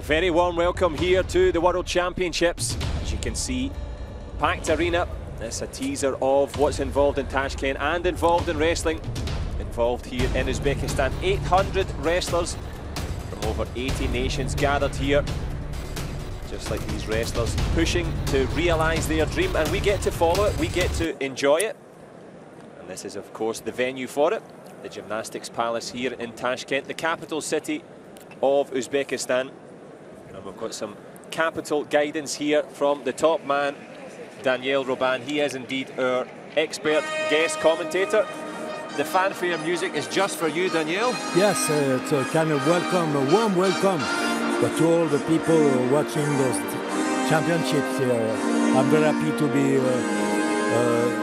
very warm welcome here to the World Championships. As you can see, packed arena. It's a teaser of what's involved in Tashkent and involved in wrestling. Involved here in Uzbekistan. 800 wrestlers from over 80 nations gathered here. Just like these wrestlers pushing to realise their dream, and we get to follow it, we get to enjoy it. And this is of course the venue for it, the Gymnastics Palace here in Tashkent, the capital city of Uzbekistan. And we've got some capital guidance here from the top man, Daniel Roban. He is indeed our expert guest commentator. The fanfare music is just for you, Daniel. Yes, it's a kind of welcome, a warm welcome. But to all the people watching those championships here, I'm very happy to be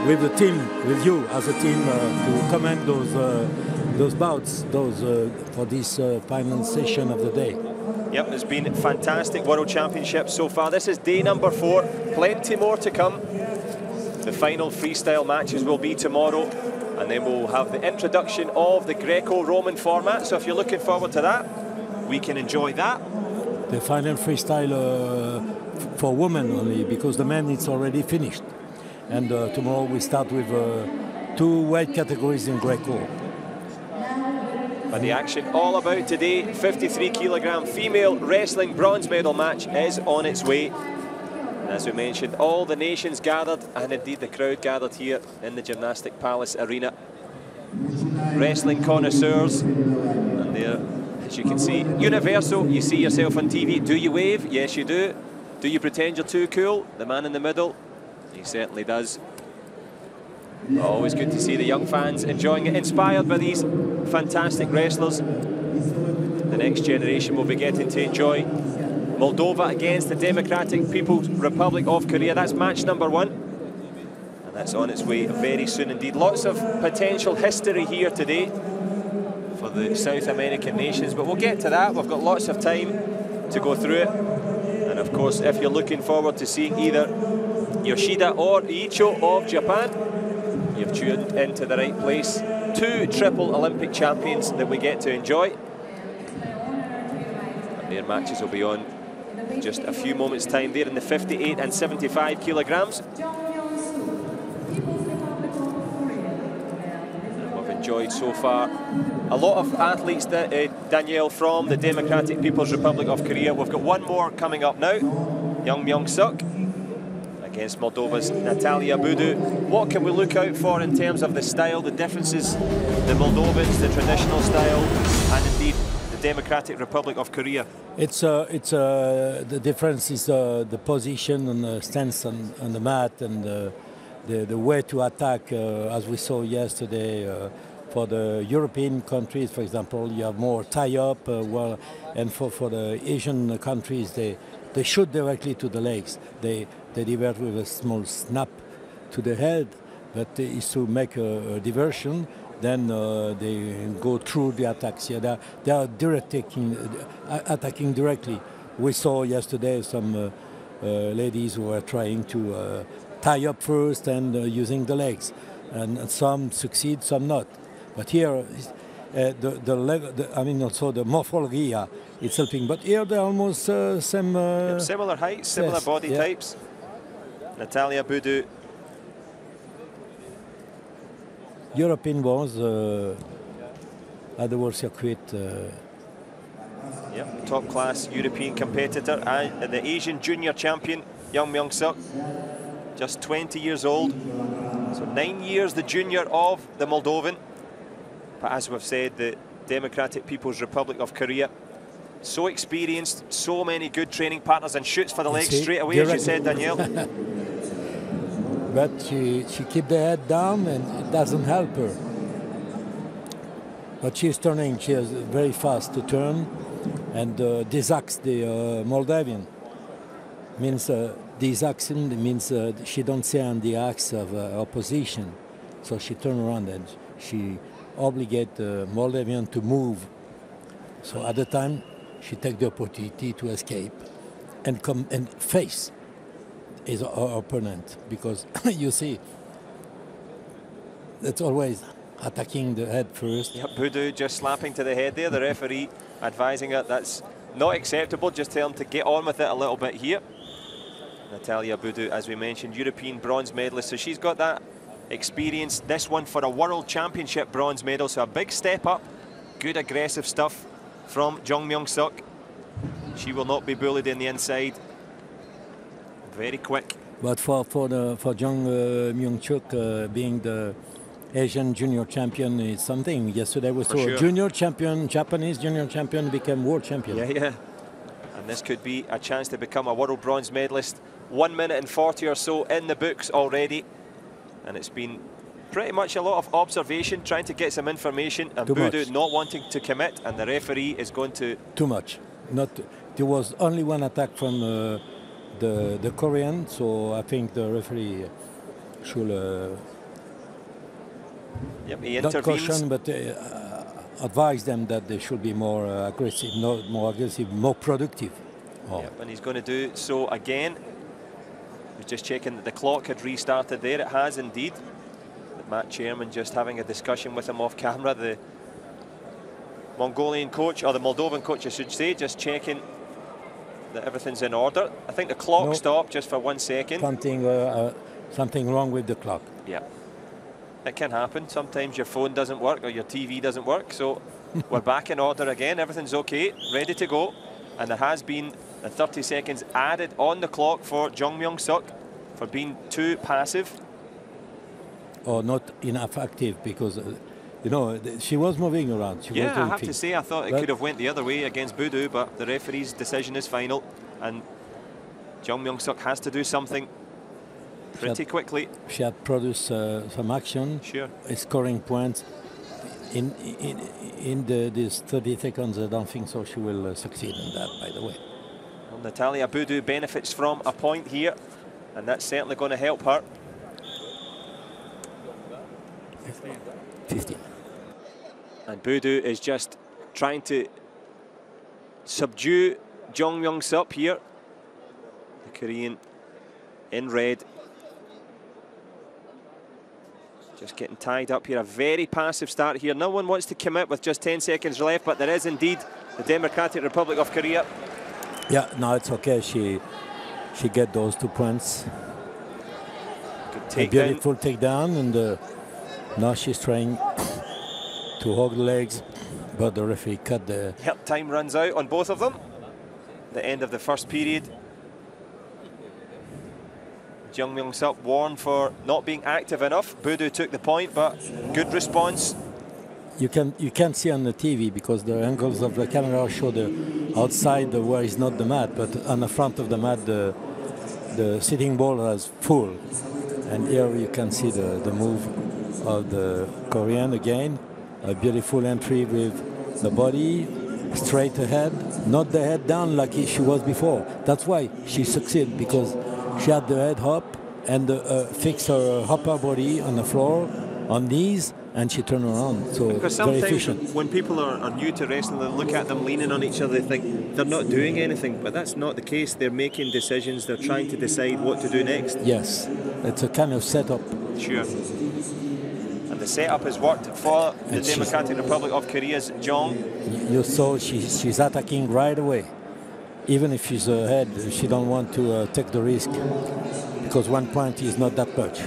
with the team, with you as a team, to comment those bouts, for this final session of the day. Yep, it's been fantastic World Championships so far. This is day number 4, plenty more to come. The final freestyle matches will be tomorrow, and then we'll have the introduction of the Greco-Roman format. So if you're looking forward to that, we can enjoy that. The final freestyle for women only, because the men it's already finished. And tomorrow we start with 2 weight categories in Greco. But the action all about today, 53 kilogram female wrestling bronze medal match is on its way. And as we mentioned, all the nations gathered, and indeed the crowd gathered here in the Gymnastic Palace arena. Wrestling connoisseurs, and they're, as you can see, universal. You see yourself on TV. Do you wave? Yes, you do. Do you pretend you're too cool? The man in the middle, he certainly does. Always good to see the young fans enjoying it, inspired by these fantastic wrestlers. The next generation will be getting to enjoy Moldova against the Democratic People's Republic of Korea. That's match number 1. And that's on its way very soon indeed. Lots of potential history here today for the South American nations, but we'll get to that. We've got lots of time to go through it. And of course, if you're looking forward to seeing either Yoshida or Iicho of Japan, you've tuned into the right place. 2 triple Olympic champions that we get to enjoy. And their matches will be on in just a few moments' time there in the 58 and 75 kilograms. And we've enjoyed so far a lot of athletes, Danielle, from the Democratic People's Republic of Korea. We've got one more coming up now, Young Myung-suk against Moldova's Natalia Budu. What can we look out for in terms of the style, the differences, the Moldovans, the traditional style, and indeed the Democratic Republic of Korea? The difference is the position and the stance on the mat, and the way to attack, as we saw yesterday. For the European countries, for example, you have more tie-up, and for the Asian countries, they shoot directly to the legs. They divert with a small snap to the head, but is to make a diversion. Then they go through the attacks. Yeah, they are attacking directly. We saw yesterday some ladies who were trying to tie up first and using the legs, and some succeed, some not. But here, also the morphology, it's helping. But here they're almost same. Similar heights, similar body types. Natalia Budu. European ones at the World Circuit. Yep, top class European competitor, and the Asian junior champion, Young Myung-suk, just 20 years old. So 9 years the junior of the Moldovan. But as we've said, the Democratic People's Republic of Korea, so experienced, so many good training partners, and shoots for the legs straight away, as you said, Danielle. But she keeps the head down, and it doesn't help her. But she's turning, she is very fast to turn, and disaxe the Moldavian. Means disaxing means she don't stay on the axe of opposition. So she turns around and she obligate the Moldavian to move. So at the time, she takes the opportunity to escape and come and face his opponent, because you see, it's always attacking the head first. Yep, Budu just slapping to the head there. The referee advising it. That's not acceptable. Just tell him to get on with it a little bit here. Natalia Boudou, as we mentioned, European bronze medalist, so she's got that experience. This one for a World Championship bronze medal, so a big step up. Good aggressive stuff from Jung Myung-suk. She will not be bullied in the inside. Very quick. But for Jung Myung-suk being the Asian junior champion is something. Yesterday we saw a junior champion, Japanese junior champion became world champion. Yeah. And this could be a chance to become a world bronze medalist. 1 minute and 40 or so in the books already. And it's been pretty much a lot of observation, trying to get some information, and Boudou not wanting to commit, and the referee is going to... Too much. There was only one attack from the Korean, so I think the referee should... Yep, he not intervenes. Caution, but advise them that they should be more aggressive, not more aggressive, more productive. Yep, and he's going to do so again. We're just checking that the clock had restarted there. It has indeed. The match chairman just having a discussion with him off camera. The Mongolian coach, or the Moldovan coach I should say, just checking that everything's in order. I think the clock stopped just for 1 second. Something wrong with the clock. Yeah. It can happen. Sometimes your phone doesn't work or your TV doesn't work. So we're back in order again. Everything's okay, ready to go. And there has been 30 seconds added on the clock for Jung Myung-suk for being too passive. Or not enough active, because, you know, she was moving around. I have to say, I thought it could have went the other way against Boudou, but the referee's decision is final. And Jung Myung-suk has to do something pretty quickly. She had produced some action, scoring points. In these 30 seconds, I don't think so she will succeed in that, by the way. Well, Natalia Boudou benefits from a point here, and that's certainly going to help her. 15. And Boudou is just trying to subdue Jung Myung-suk here. The Korean in red. Just getting tied up here. A very passive start here. No one wants to commit with just 10 seconds left, but there is indeed the Democratic Republic of Korea. Yeah, no, it's okay. She get those 2 points. A beautiful takedown, and now she's trying to hug the legs, but the referee cut the... Yep, time runs out on both of them. The end of the first period. Jung Myung-suk warned for not being active enough. Boudou took the point, but good response. You can see on the TV, because the angles of the camera show the outside where is not the mat, but on the front of the mat the sitting ball is full. And here you can see the move of the Korean again. A beautiful entry with the body straight ahead, not the head down like she was before. That's why she succeeded, because she had the head up and fixed her upper body on the floor, on knees, and she turned around. So because very sometimes efficient. When people are new to wrestling, they look at them leaning on each other, they think they're not doing anything, but that's not the case. They're making decisions, they're trying to decide what to do next. Yes, it's a kind of setup. Sure. And the setup has worked for the Democratic Republic of Korea's Jung. You saw she's attacking right away. Even if she's ahead, she don't want to take the risk, because 1 point is not that much.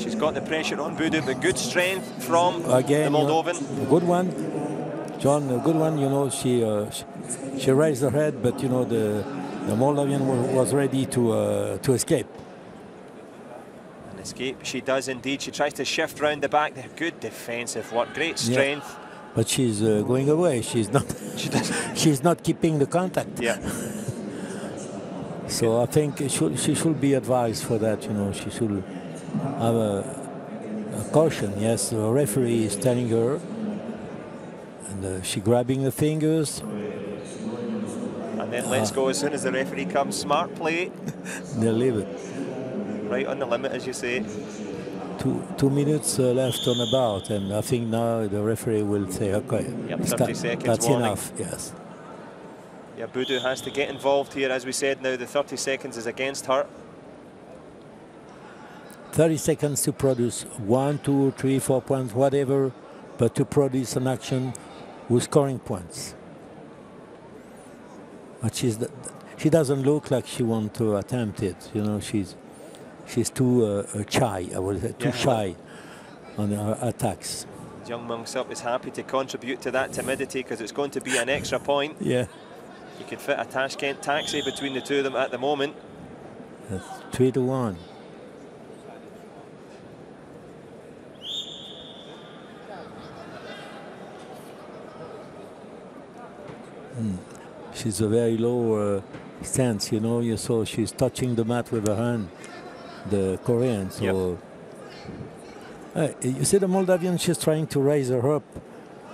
She's got the pressure on Boudou, but good strength from the Moldovan. A good one, John. A good one. You know, she raised her head, but you know the Moldovan was ready to escape. An escape, she does indeed. She tries to shift round the back. Good defensive work, great strength. Yeah. But she's going away. She's not. She's not keeping the contact. Yeah. So I think she should be advised for that. You know, she should have a caution. Yes, the referee is telling her, and she grabbing the fingers. And then let's go as soon as the referee comes. Smart play. They leave it. Right on the limit, as you say. 2 minutes left on the bout, and I think now the referee will say, okay, yep, 30 seconds that's warning. enough, yes. Yeah, Boudou has to get involved here, as we said. Now the 30 seconds is against her. 30 seconds to produce 1, 2, 3, 4 points, whatever, but to produce an action with scoring points. But she doesn't look like she wants to attempt it. You know, she's too shy. I would say too shy on her attacks. Jung Myung-sup is happy to contribute to that timidity because it's going to be an extra point. Yeah. You can fit a Tashkent taxi between the two of them at the moment. That's 3-1. She's a very low stance, you know. You saw she's touching the mat with her hand, the Korean. So you see the Moldavian, she's trying to raise her up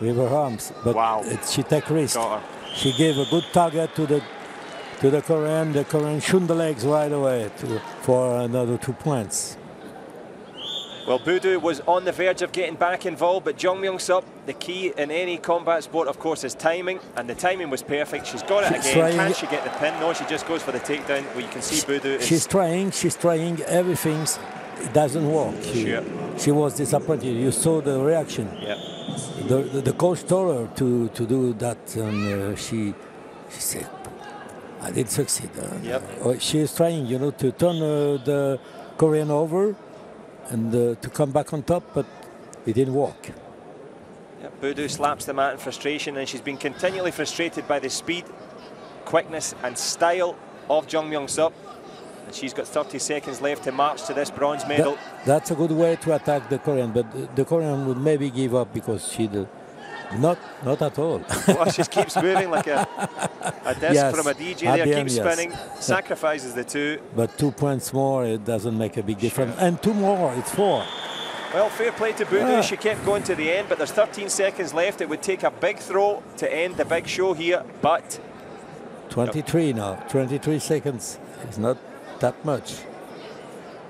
with her arms, but she take risk. She gave a good target to the Korean. The Korean shun the legs right away for another 2 points. Well, Budu was on the verge of getting back involved, but Jung Myung-sup, the key in any combat sport, of course, is timing, and the timing was perfect. She's got it again. Can she get the pin? No, she just goes for the takedown. Well, you can see Budu. She's trying everything. It doesn't work. She was disappointed. You saw the reaction. Yeah. The coach told her to do that, and she said, "I didn't succeed." She is trying, you know, to turn the Korean over and to come back on top, but it didn't work. Budu slaps the mat in frustration, and she's been continually frustrated by the speed, quickness and style of Jung Myung-sup. And she's got 30 seconds left to march to this bronze medal. That's a good way to attack the Korean, but the Korean would maybe give up because she not at all. Well, she keeps moving like a disc from a DJ there, keeps spinning, sacrifices the two. But 2 points more, it doesn't make a big difference. And 2 more, it's 4. Well, fair play to Budu. She kept going to the end, but there's 13 seconds left. It would take a big throw to end the big show here, but 23 now, 23 seconds. It's not that much.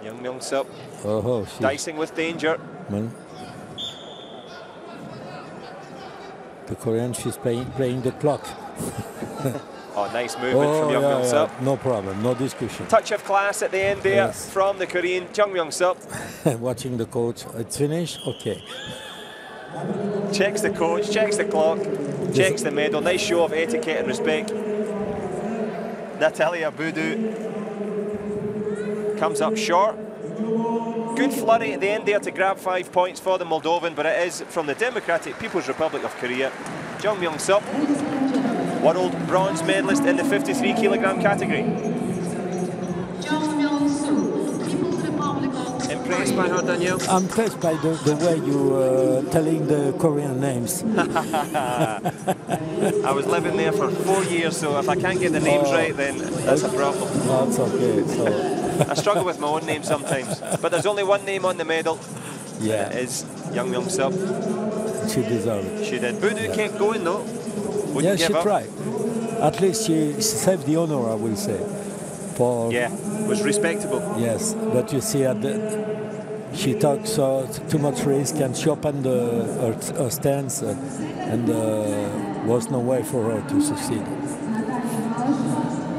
Jung Myung-sup dicing with danger. The Korean, she's playing the clock. Nice movement from Jung Myung-sup. No problem, no discussion. Touch of class at the end there from the Korean, Jung Myung-sup. Watching the coach. It's finished? Okay. Checks the coach, checks the clock, checks the medal. Nice show of etiquette and respect. Natalia Budu comes up short. Good flurry at the end there to grab 5 points for the Moldovan, but it is from the Democratic People's Republic of Korea. Jung Myung-sup, world bronze medalist in the 53 kilogram category. Impressed by her, Daniel? I'm impressed by the way you telling the Korean names. I was living there for 4 years, so if I can't get the names right, then that's a problem. That's okay. So. I struggle with my own name sometimes, but there's only one name on the medal. Yeah, it is Jung Myung-sup. She deserved it. She did. Budu kept going though. She tried. At least she saved the honor, I will say. Was respectable. Yes, but you see, she took too much risk, and she opened her stance, and was no way for her to succeed.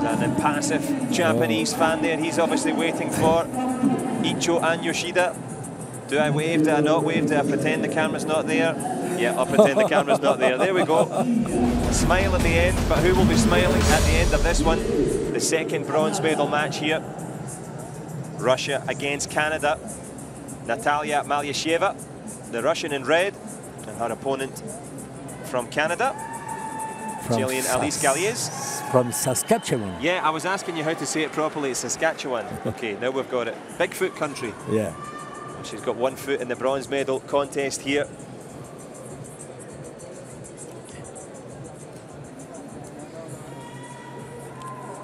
An impassive Japanese fan there. He's obviously waiting for Icho and Yoshida. Do I wave? Do I not wave? Do I pretend the camera's not there? Yeah, I'll pretend the camera's not there. There we go. A smile at the end, but who will be smiling at the end of this one? The second bronze medal match here. Russia against Canada. Natalia Malyasheva, the Russian in red, and her opponent from Canada, Jillian Alice Galliez. From Saskatchewan. Yeah, I was asking you how to say it properly. It's Saskatchewan. Okay, now we've got it. Bigfoot country. Yeah. She's got 1 foot in the bronze medal contest here.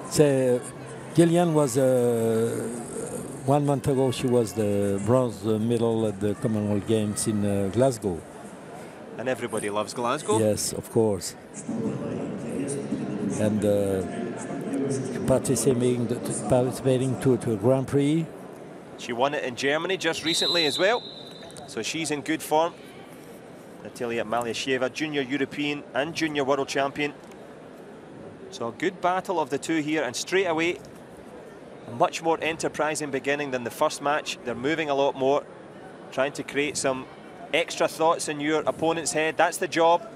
So, Gillian was 1 month ago. She was the bronze medal at the Commonwealth Games in Glasgow. And everybody loves Glasgow. Yes, of course. And participating to a Grand Prix. She won it in Germany just recently as well, so she's in good form. Natalia Malyasheva, junior European and junior world champion. So a good battle of the two here, and straight away, a much more enterprising beginning than the first match. They're moving a lot more, trying to create some extra thoughts in your opponent's head. That's the job.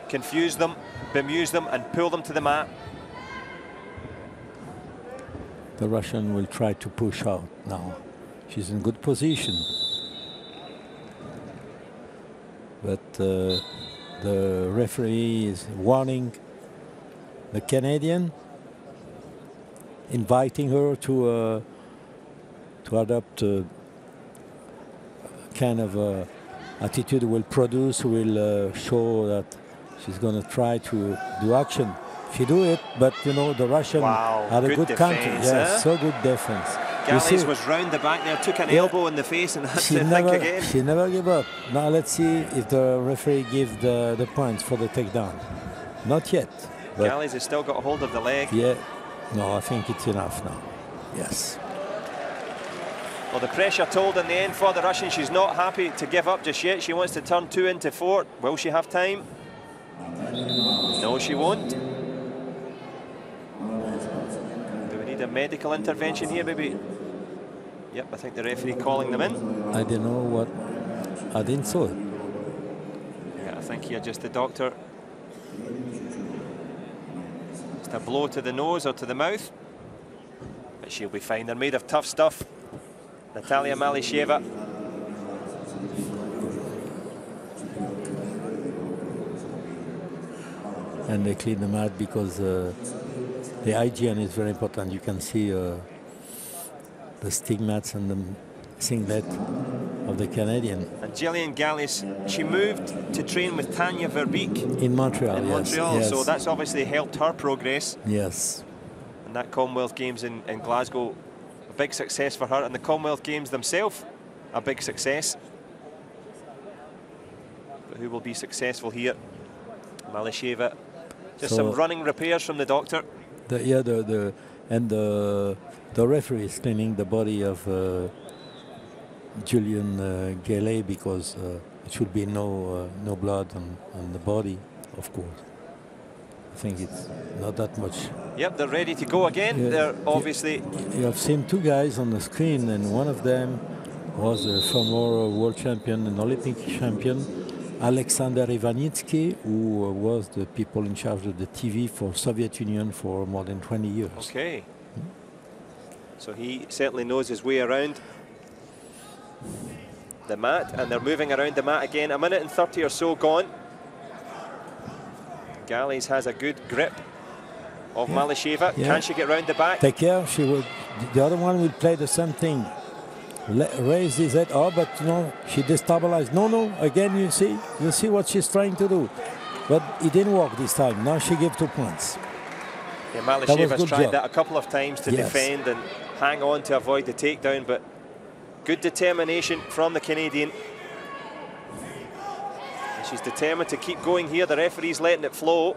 Confuse them, bemuse them, and pull them to the mat. The Russian will try to push out now. She's in good position. But the referee is warning the Canadian, inviting her to adopt a kind of attitude will produce, will show that she's going to try to do action. She do it, but you know the Russian had a good counter. Yes, so good defense. Galles was round the back there, took an elbow in the face, and had to think again. She never gave up. Now let's see if the referee gives the points for the takedown. Not yet. Galles has still got a hold of the leg. Yeah. No, I think it's enough now. Yes. Well, the pressure told in the end for the Russian. She's not happy to give up just yet. She wants to turn 2 into 4. Will she have time? No, she won't. Do we need a medical intervention here, maybe? Yep, I think the referee calling them in. I don't know what. I didn't saw it. Yeah, I think here just the doctor. Just a blow to the nose or to the mouth. But she'll be fine. They're made of tough stuff. Natalia Malisheva. And they clean the mat because the hygiene is very important. You can see the stigmats and the singlet of the Canadian. And Gillian Galles, she moved to train with Tanya Verbeek in Montreal. In Montreal, yes. So that's obviously helped her progress. Yes. And that Commonwealth Games in Glasgow, a big success for her, and the Commonwealth Games themselves, a big success. But who will be successful here? Malisheva. Just some running repairs from the doctor. The referee is cleaning the body of Julian Galles because it should be no blood on the body, of course. I think it's not that much. Yep, they're ready to go again. Yeah, they're obviously... You have seen 2 guys on the screen, and one of them was a former world champion and Olympic champion, Alexander Ivanitsky, who was the people in charge of the TV for Soviet Union for more than 20 years. Okay. So he certainly knows his way around the mat, and they're moving around the mat again. 1 minute and 30 or so gone. Galles has a good grip of Malisheva. Can she get round the back? Take care. She will. The other one will play the same thing. Raise his head. Oh, but you know, she destabilized. No. Again, you see what she's trying to do, but it didn't work this time. Now she gave 2 points. Yeah, Malisheva's tried that a couple of times to defend and hang on to avoid the takedown, but good determination from the Canadian. And she's determined to keep going here. The referee's letting it flow.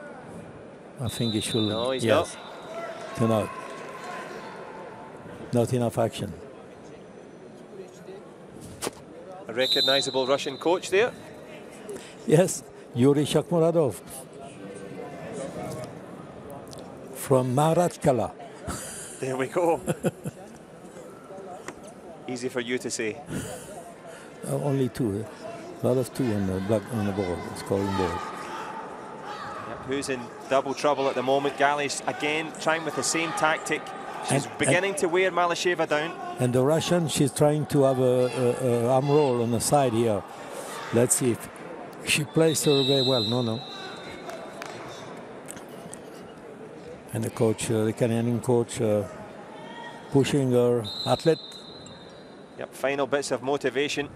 I think he should. No, he's not. No. Not enough action. A recognizable Russian coach there. Yes, Yuri Shakhmuradov from Maratskala. There we go. Easy for you to say. Only 2. A lot of 2 on the board, scoring board. Yep, who's in double trouble at the moment? Galles again trying with the same tactic. She's beginning to wear Malisheva down. And the Russian, she's trying to have a arm roll on the side here. Let's see if she plays her very well. No. And the coach, the Canadian coach, pushing her athlete. Yep, final bits of motivation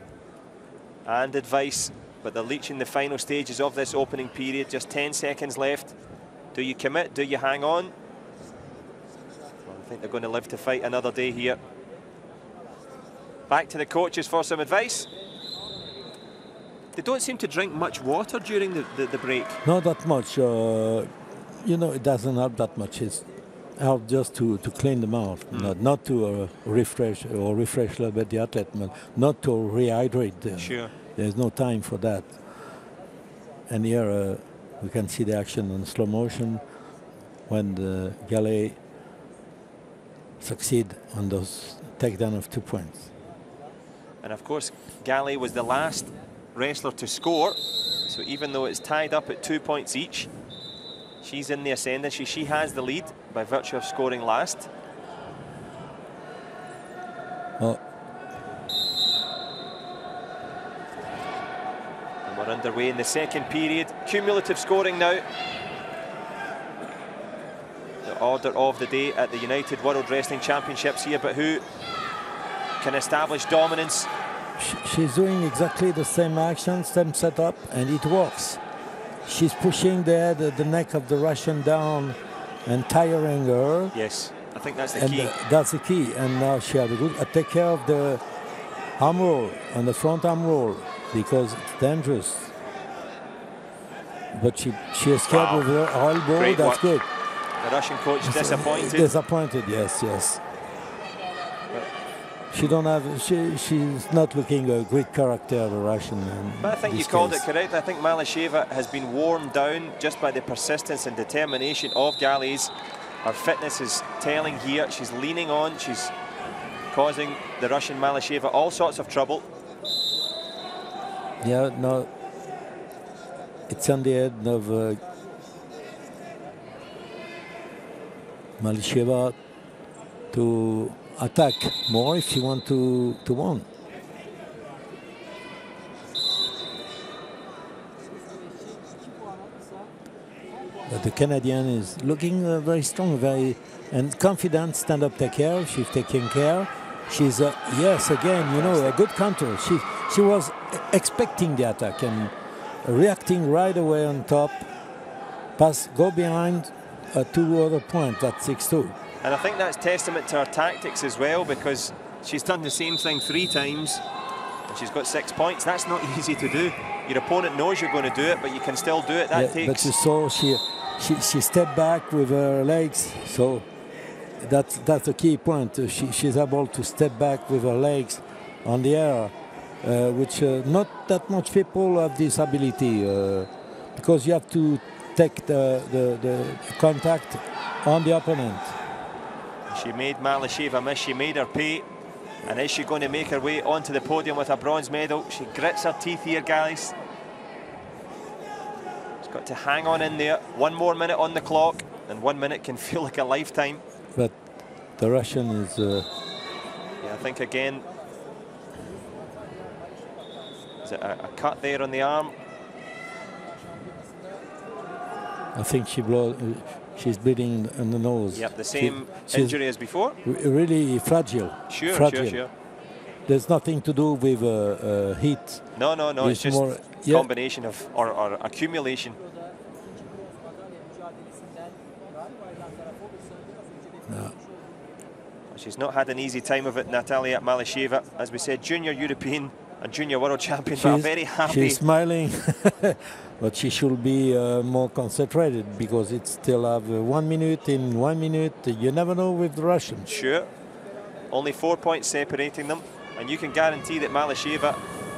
and advice, but they're reaching the final stages of this opening period. Just 10 seconds left. Do you commit? Do you hang on? Well, I think they're going to live to fight another day here. Back to the coaches for some advice. They don't seem to drink much water during the break. Not that much. You know, it doesn't help that much. It's help just to clean the mouth, not to refresh a little bit the athlete, not to rehydrate them. Sure. There's no time for that. And here we can see the action in slow motion when the Galles succeed on those takedown of 2 points. And of course, Galles was the last wrestler to score. So even though it's tied up at 2 points each, she's in the ascendancy. She has the lead by virtue of scoring last. Oh. And we're underway in the second period. Cumulative scoring now. The order of the day at the United World Wrestling Championships here, but who can establish dominance? She's doing exactly the same action, same setup, and it works. She's pushing the head, the neck of the Russian down and tiring her. Yes, I think that's the key. That's the key. And now she had a good take care of the arm roll and the front arm roll because it's dangerous. But she escaped with her elbow. Great that's work. good. The Russian coach disappointed. Disappointed, yes. She don't have. She's not looking a great character, the Russian. But I think you called it correct. I think Malasheva has been worn down just by the persistence and determination of Galley's. Her fitness is telling here. She's leaning on. She's causing the Russian Malasheva all sorts of trouble. Yeah, no. It's on the head of Malasheva to attack more if you want to win. But the Canadian is looking very strong, very and confident. Stand up, take care. She's taking care. She's yes, again, you know, a good counter. She was expecting the attack and reacting right away on top. Pass, go behind. 2 other points at 6-2. And I think that's testament to her tactics as well, because she's done the same thing 3 times and she's got 6 points. That's not easy to do. Your opponent knows you're going to do it, but you can still do it. That takes. But you saw she stepped back with her legs, so that's a key point. She's able to step back with her legs on the air, which not that much people have this ability, because you have to take the contact on the opponent. She made Malasheva miss, she made her pay. And is she going to make her way onto the podium with a bronze medal? She grits her teeth here, guys. She's got to hang on in there. 1 more minute on the clock, and 1 minute can feel like a lifetime. But the Russian is... yeah, I think again, is it a cut there on the arm? I think she's bleeding in the nose. Yep, the same injury as before. Really fragile. Sure. There's nothing to do with heat. No, it's just more, combination of or accumulation. No. She's not had an easy time of it, Natalia Malasheva. As we said, junior European and junior world champion, but very happy. She's smiling, but she should be more concentrated, because it still have 1 minute. In 1 minute, you never know with the Russians. Sure. Only 4 points separating them, and you can guarantee that Malasheva,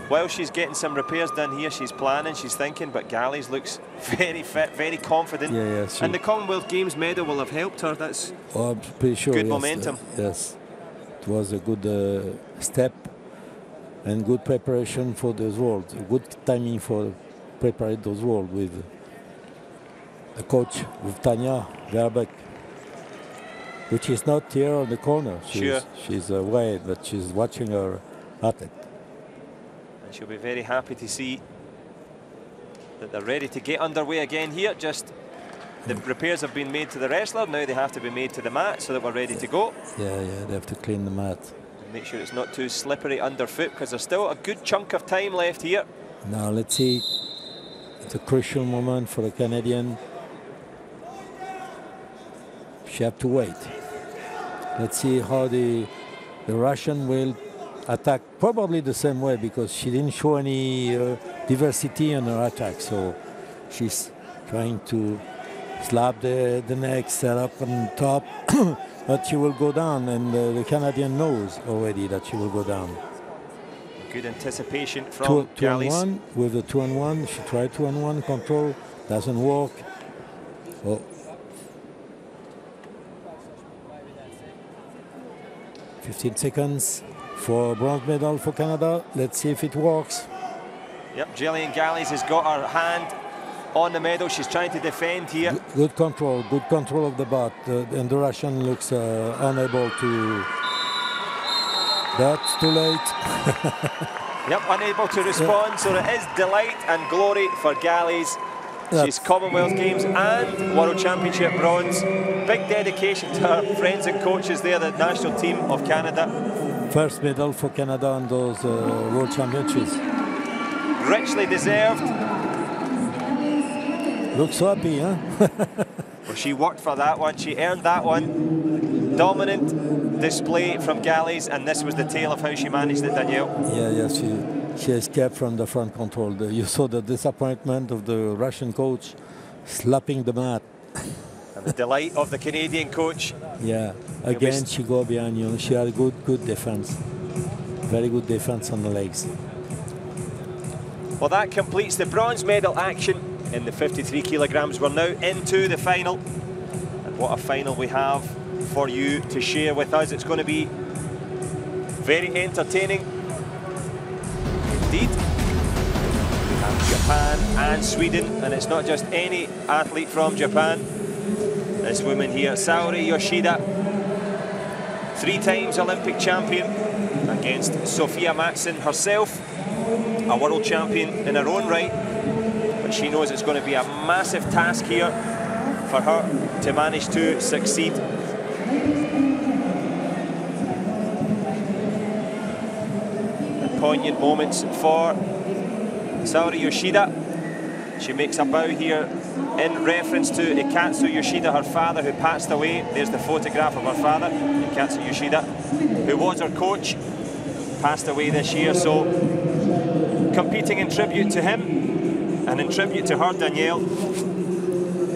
while she's getting some repairs done here, she's planning, she's thinking, but Galley's looks very fit, very confident. Yeah, and the Commonwealth Games medal will have helped her. That's I'm pretty sure. Good yes, momentum. Yes, it was a good step and good preparation for those worlds. Good timing for preparing those worlds with the coach, with Tanya Verbeek, which is not here on the corner. She's away, but she's watching her athlete. And she'll be very happy to see that they're ready to get underway again here. Just the repairs have been made to the wrestler, now they have to be made to the mat so that we're ready to go. Yeah, they have to clean the mat. And make sure it's not too slippery underfoot, because there's still a good chunk of time left here. Now let's see. It's a crucial moment for the Canadian. She have to wait. Let's see how the Russian will attack, probably the same way, because she didn't show any diversity in her attack. So she's trying to slap the neck, set up on top, but she will go down, and the Canadian knows already that she will go down. Good anticipation from Galley's. 2-on-1 with the 2-on-1. She tried 2-on-1 control, doesn't work. Oh. 15 seconds for bronze medal for Canada. Let's see if it works. Yep, Gillian Galley's has got her hand on the medal. She's trying to defend here. Good control of the butt. And the Russian looks unable to That's too late. Yep, unable to respond, so it is delight and glory for Gallies. She's Commonwealth Games and World Championship bronze. Big dedication to her friends and coaches there, the national team of Canada. First medal for Canada on those World Championships. Richly deserved. Looks so happy, huh? Well, she worked for that one, she earned that one. Dominant display from Gallies, and this was the tale of how she managed it, Danielle. Yeah, she escaped from the front control. You saw the disappointment of the Russian coach slapping the mat. And the delight of the Canadian coach. Yeah, again she go behind you. She had good defense. Very good defense on the legs. Well, that completes the bronze medal action in the 53 kilograms. We're now into the final. And what a final we have for you to share with us. It's going to be very entertaining indeed. We have Japan and Sweden, and it's not just any athlete from Japan. This woman here, Saori Yoshida, 3 times Olympic champion, against Sophia Mattsson herself, a world champion in her own right. But she knows it's going to be a massive task here for her to manage to succeed. Poignant moments for Saori Yoshida. She makes a bow here in reference to Ikatsu Yoshida, her father, who passed away. There's the photograph of her father, Ikatsu Yoshida, who was her coach, passed away this year. So competing in tribute to him and in tribute to her, Danielle.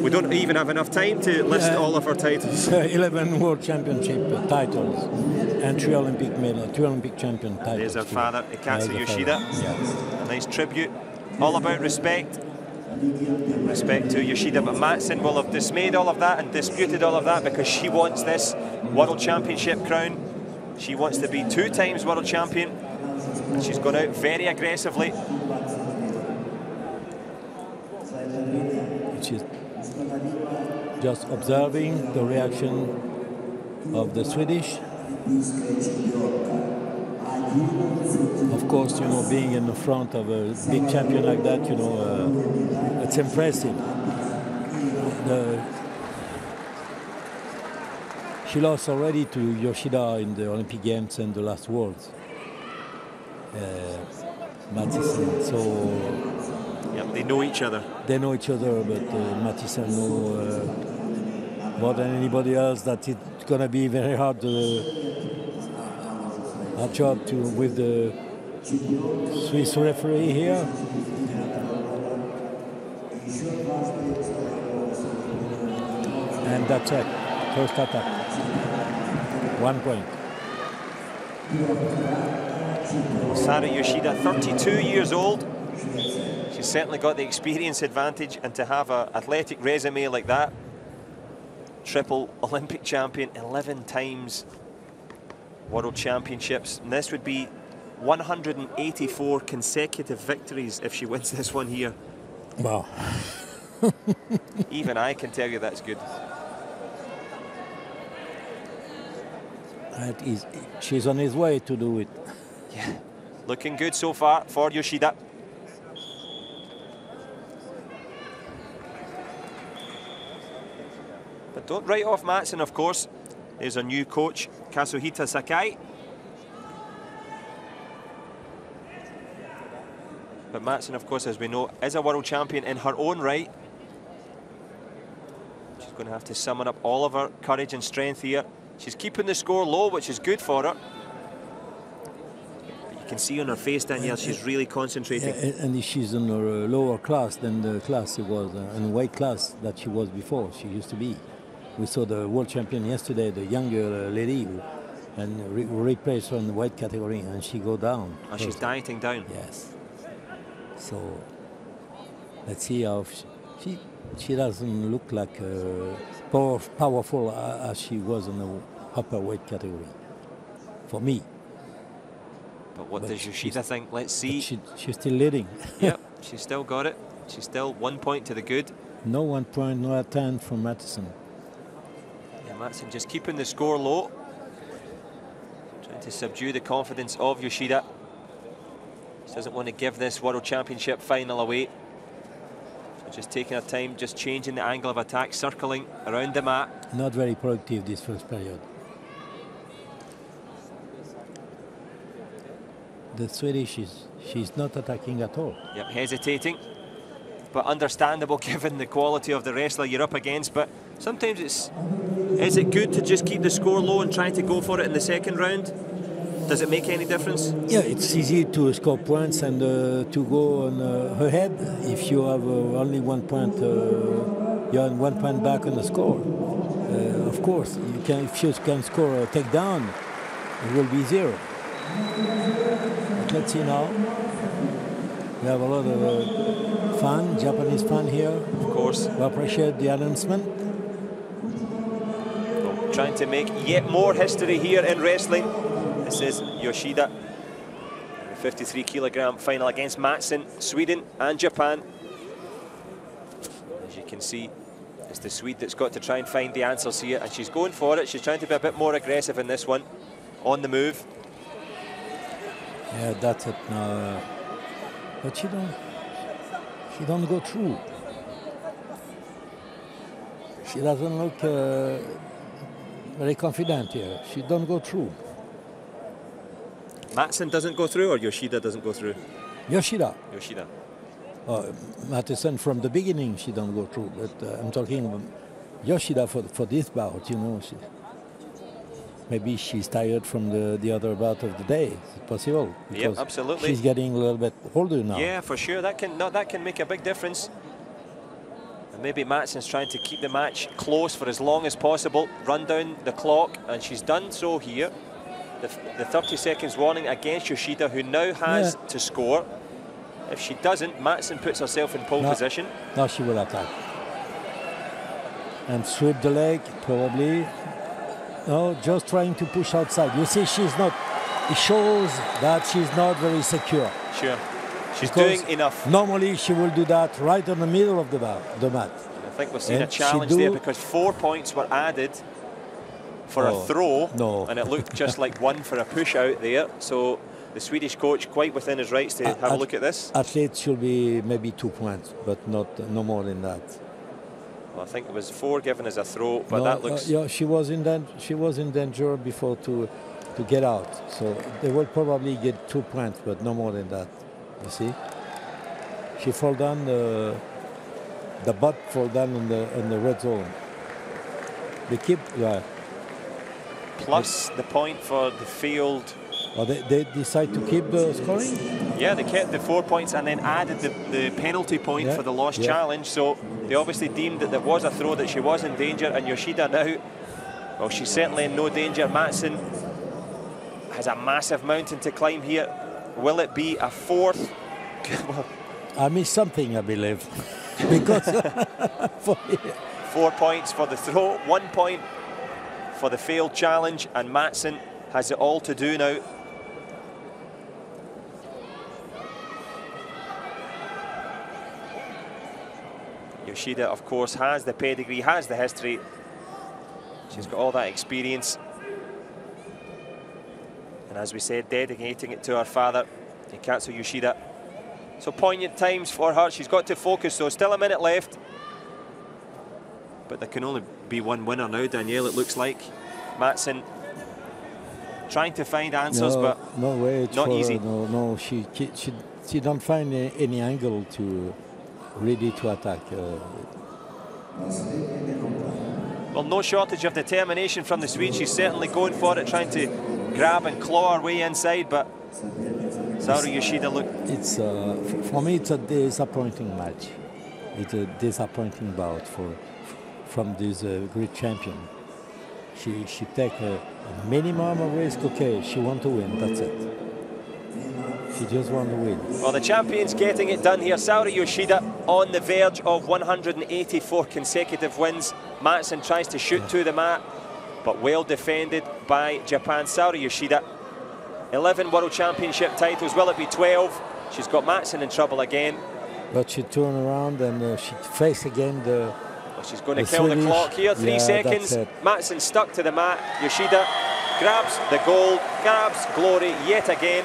We don't even have enough time to list all of her titles. 11 World Championship titles and 3 Olympic medals, 2 Olympic champion titles. There's her father, Ikatsu Yoshida. Yes. A nice tribute. All about respect. Respect to Yoshida, but Mattsson will have dismayed all of that and disputed all of that because she wants this World Championship crown. She wants to be 2 times World Champion. And she's gone out very aggressively. She's just observing the reaction of the Swedish. Of course, you know, being in the front of a big champion like that, you know, it's impressive. She lost already to Yoshida in the Olympic Games and the last Worlds. Mattisson, so... Yep, they know each other. They know each other, but Mattisson knows more than anybody else that it's going to be very hard a job to with the Swiss referee here. And that's it. First attack. 1 point. Saori Yoshida, 32 years old. She's certainly got the experience advantage, and to have an athletic resume like that, triple Olympic champion, 11 times World Championships, and this would be 184 consecutive victories if she wins this one here. Wow. Even I can tell you that's good. That is, she's on his way to do it. Yeah, looking good so far for Yoshida. But don't write off Mattsson, of course. There's a new coach, Kazuhita Sakai. But Mattsson, of course, as we know, is a world champion in her own right. She's going to have to summon up all of her courage and strength here. She's keeping the score low, which is good for her. But you can see on her face, Danielle, she's really concentrating. And she's in a lower class than the class she was, in weight class that she was before, she used to be. We saw the world champion yesterday, the younger lady, and replaced her in the weight category, and she go down. Oh, she's dieting down. Yes. So let's see how she doesn't look like powerful as she was in the upper weight category. For me. But what does Yoshida think? Let's see. She's still leading. Yep, she's still got it. She's still 1 point to the good. No 1 point, no attempt from Mattisson. Mattsson just keeping the score low. Trying to subdue the confidence of Yoshida. She doesn't want to give this World Championship final away. So just taking her time, just changing the angle of attack, circling around the mat. Not very productive this first period. The Swedish she's not attacking at all. Yep, hesitating, but understandable given the quality of the wrestler you're up against. But sometimes is it good to just keep the score low and try to go for it in the second round? Does it make any difference? Yeah, it's easy to score points and to go on ahead. If you have only 1 point, you're on 1 point back on the score. Of course, you can, if you can score a takedown, it will be 0. But let's see now. We have a lot of fun, Japanese fun here. Of course. We appreciate the announcement. Trying to make yet more history here in wrestling. This is Yoshida, the 53 kilogram final against Mattsson, Sweden and Japan. As you can see, it's the Swede that's got to try and find the answers here, and she's going for it. She's trying to be a bit more aggressive in this one, on the move. Yeah, that's it now. But she don't go through. She doesn't look very confident here. She don't go through. Mattsson doesn't go through, or Yoshida doesn't go through? Yoshida. Yoshida. Mattsson from the beginning she don't go through, but I'm talking about Yoshida for this bout. You know, maybe she's tired from the other bout of the day. It's possible. Yeah, absolutely. She's getting a little bit older now. Yeah, for sure. That can make a big difference. And maybe Mattsson's trying to keep the match close for as long as possible, run down the clock, and she's done so here. The 30 seconds warning against Yoshida, who now has to score. If she doesn't, Mattsson puts herself in pole position. Now she will attack. And sweep the leg, probably. No, just trying to push outside. You see, she's not. It shows that she's not very secure. Sure. She's doing enough. Normally, she will do that right in the middle of the mat. And I think we've seen a challenge there, because 4 points were added for a throw, and it looked just like 1 for a push out there. So the Swedish coach quite within his rights to have a look at this. Athletes should be maybe 2 points, but no more than that. Well, I think it was 4 given as a throw, but that looks. Yeah, she was in danger before to get out. So they will probably get 2 points, but no more than that. You see, she fall down. The butt fall down in the red zone. They keep. Plus the point for the field. Oh, they decide to keep the scoring? Yeah, they kept the 4 points and then added the penalty point for the lost challenge. So they obviously deemed that there was a throw, that she was in danger. And Yoshida now, well, she's certainly in no danger. Mattsson has a massive mountain to climb here. Will it be a 4th? I missed something, I believe. Because 4 points for the throw, 1 point for the failed challenge, and Mattsson has it all to do now. Yoshida, of course, has the pedigree, has the history. She's got all that experience. And as we said, dedicating it to her father, Hikazu Yoshida. So poignant times for her. She's got to focus, so still a minute left. But there can only be one winner now, Danielle, it looks like. Mattsson trying to find answers, but no way, not easy. No, she don't find any angle to ready to attack. Well, no shortage of determination from the Swede. She's certainly going for it, trying to grab and claw her way inside, but Saori Yoshida look. It's for me, it's a disappointing match. It's a disappointing bout from this great champion. She take a minimum of risk. Okay, she want to win. That's it. She just want to win. Well, the champion's getting it done here. Saori Yoshida on the verge of 184 consecutive wins. Mattsson tries to shoot to the mat, but well defended by Japan. Saori Yoshida, 11 World Championship titles. Will it be 12? She's got Mattsson in trouble again. But she turn around and she face again the. Well, she's going to kill the clock here. 3 seconds. Mattsson stuck to the mat. Yoshida grabs the gold, grabs glory yet again,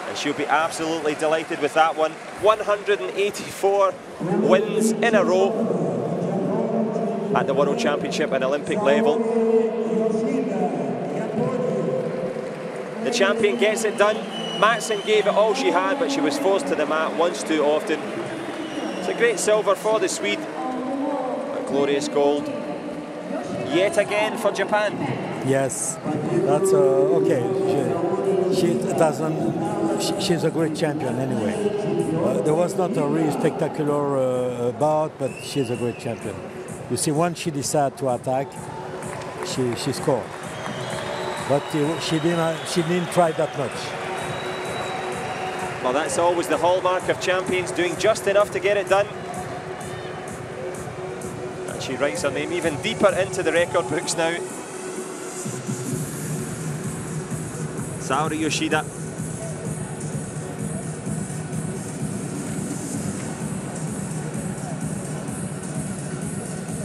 and she'll be absolutely delighted with that one. 184 wins in a row at the World Championship and Olympic level. The champion gets it done. Matson gave it all she had, but she was forced to the mat once too often. It's a great silver for the Swede, a glorious gold yet again for Japan. Yes, that's okay. She's a great champion anyway. There was not a really spectacular bout, but she's a great champion. You see, once she decided to attack, she scored. But she didn't try that much. Well, that's always the hallmark of champions, doing just enough to get it done. And she writes her name even deeper into the record books now. Saori Yoshida.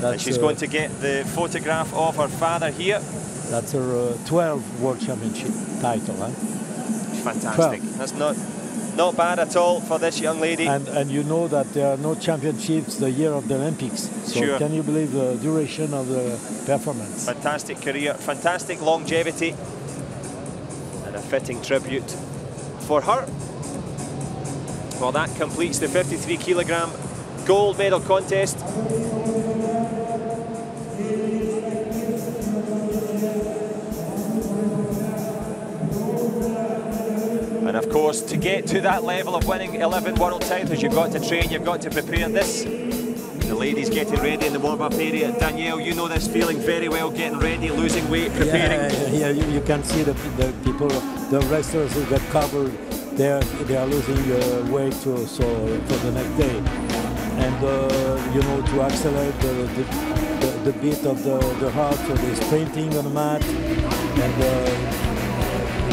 And she's going to get the photograph of her father here. That's her 12th World Championship title, huh? Fantastic. 12. That's not bad at all for this young lady. And you know that there are no championships the year of the Olympics. So sure. Can you believe the duration of the performance? Fantastic career, fantastic longevity, and a fitting tribute for her. Well, that completes the 53 kilogram gold medal contest. And of course, to get to that level of winning 11 world titles, you've got to train, you've got to prepare. The ladies getting ready in the warm-up area. Danielle, you know this feeling very well, getting ready, losing weight, preparing. Yeah, you can see the people, the wrestlers who got covered, they are losing weight so for the next day. And, you know, to accelerate the beat of the heart, so they're sprinting on the mat, and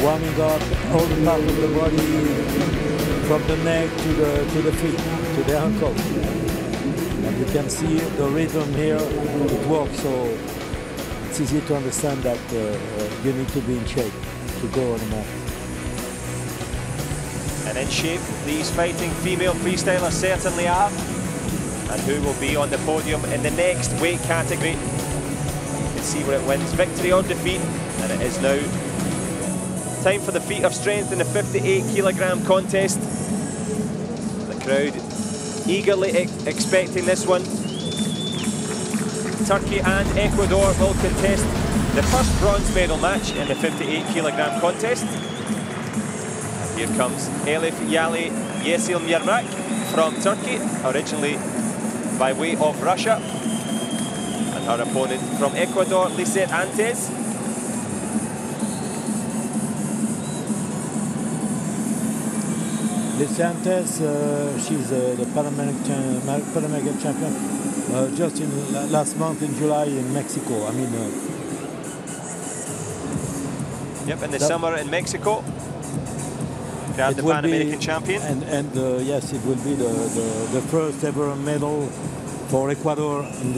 warming up all the part of the body, from the neck to the feet, to the ankle. And you can see the rhythm here, it works, so it's easy to understand that you need to be in shape to go on the mat. And in shape, these fighting female freestylers certainly are. And who will be on the podium in the next weight category? You can see where it wins, victory or defeat, and it is now time for the feat of strength in the 58 kilogram contest. The crowd eagerly expecting this one. Turkey and Ecuador will contest the first bronze medal match in the 58 kilogram contest. And here comes Elif Yali Yesil Yermak from Turkey, originally by way of Russia. And her opponent from Ecuador, Lisette Antes. Santos, she's the Pan American champion just in last month in July in Mexico. I mean, yep, in the summer in Mexico. Grabbed the Pan American champion. And yes, it will be the first ever medal for Ecuador in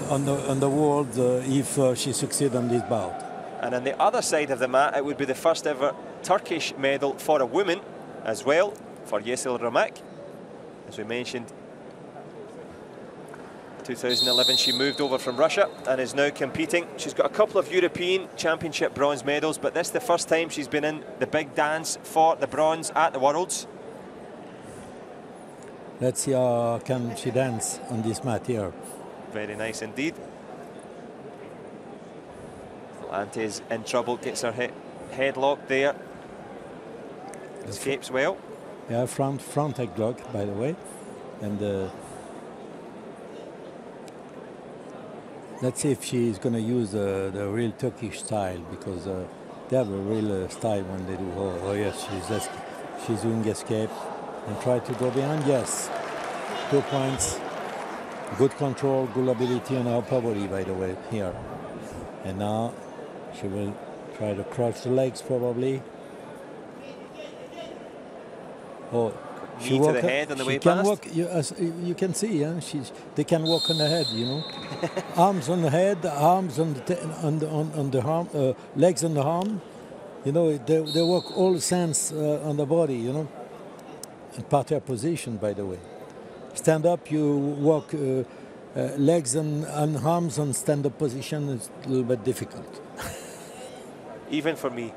on the world if she succeeds on this bout. And on the other side of the mat, it would be the first ever Turkish medal for a woman as well, for Yesil Ramak. As we mentioned, 2011 she moved over from Russia and is now competing. She's got a couple of European Championship bronze medals, but this is the first time she's been in the big dance for the bronze at the Worlds. Let's see how can she dance on this mat here. Very nice indeed. Antes in trouble, gets her headlock there. Escapes well. Yeah, front headlock, by the way. And let's see if she's going to use the real Turkish style, because they have a real style when they do. Oh yes, she's doing escape and try to go behind. Yes, 2 points. Good control, good ability on her upper body, by the way, here. And now she will try to cross the legs, probably. Oh, knee to the head on the way past. Walk, you can see, yeah, they can walk on the head, you know. Arms on the head, arms on the arm, legs on the arm. You know, they work all sense on the body, you know. In parterre position, by the way. Stand up, you walk legs and arms on stand-up position. It's a little bit difficult. Even for me,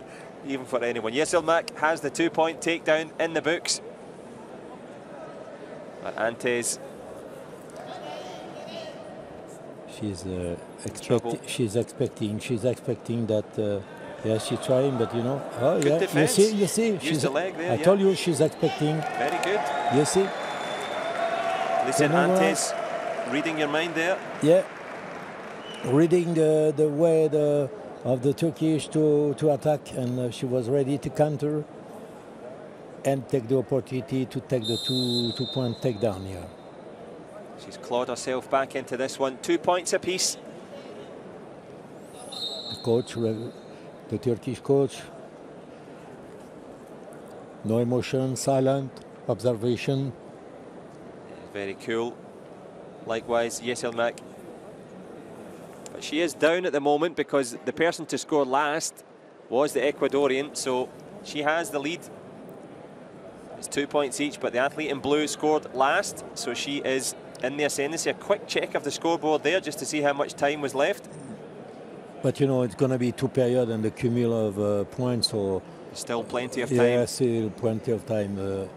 even for anyone. Yesilmak has the 2-point takedown in the books. But Antes, she's expecting that. Yeah, she's trying, but you know. Oh, good yeah. defense. You see. Use the leg there. I told you she's expecting. Very good. You see. Listen, Antes, reading your mind there. Yeah. Reading the way of the Turkish to attack, and she was ready to counter and take the opportunity to take the two-point takedown here. She's clawed herself back into this one. 2 points apiece. The coach, the Turkish coach, no emotion, silent, observation. Very cool. Likewise, Yesilmak. But she is down at the moment because the person to score last was the Ecuadorian, so she has the lead. It's 2 points each, but the athlete in blue scored last, so she is in the ascendancy. A quick check of the scoreboard there just to see how much time was left. But you know, it's going to be 2 periods and the cumulative points, so still plenty of time. Yeah, still plenty of time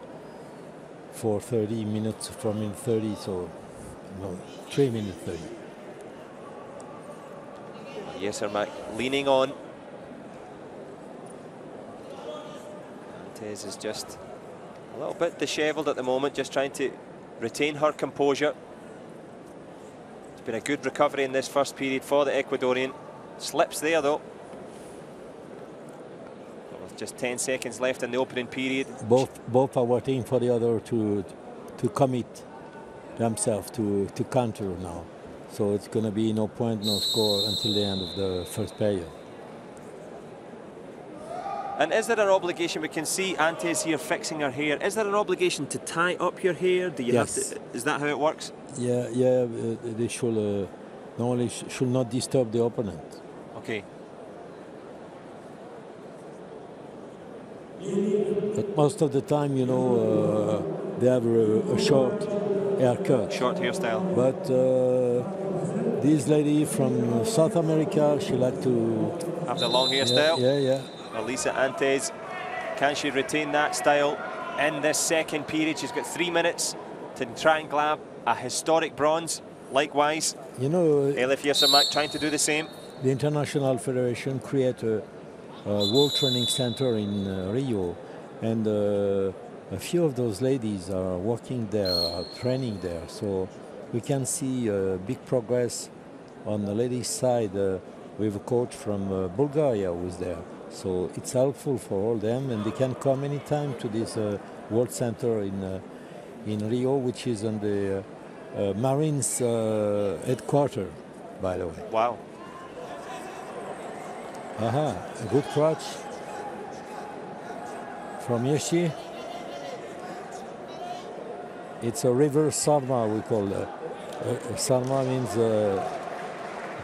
for 30 minutes, 4 minutes 30, so no, 3 minutes 30. Yesilmak leaning on. Antes is just a little bit dishevelled at the moment, just trying to retain her composure. It's been a good recovery in this first period for the Ecuadorian. Slips there though. With just 10 seconds left in the opening period. Both are waiting for the other to commit themselves to counter now. So it's going to be no point, no score until the end of the first period. And is there an obligation? We can see Antes here fixing her hair. Is there an obligation to tie up your hair? Do you have to? Is that how it works? Yeah. They should normally should not disturb the opponent. Okay. But most of the time, you know, they have a short haircut. Short hairstyle. But this lady from South America, she like to have the long hairstyle. Yeah. Elisa Antes, can she retain that style in this second period? She's got 3 minutes to try and grab a historic bronze. Likewise, you know, Elif Yesilmak trying to do the same. The International Federation created a World Training Center in Rio, and a few of those ladies are working there, are training there. So we can see big progress on the ladies' side with a coach from Bulgaria who is there. So it's helpful for all them, and they can come anytime to this World Center in Rio, which is on the Marines headquarters, by the way. Wow. A good crutch from Yeshi. It's a reverse sarma, we call it. Sarma means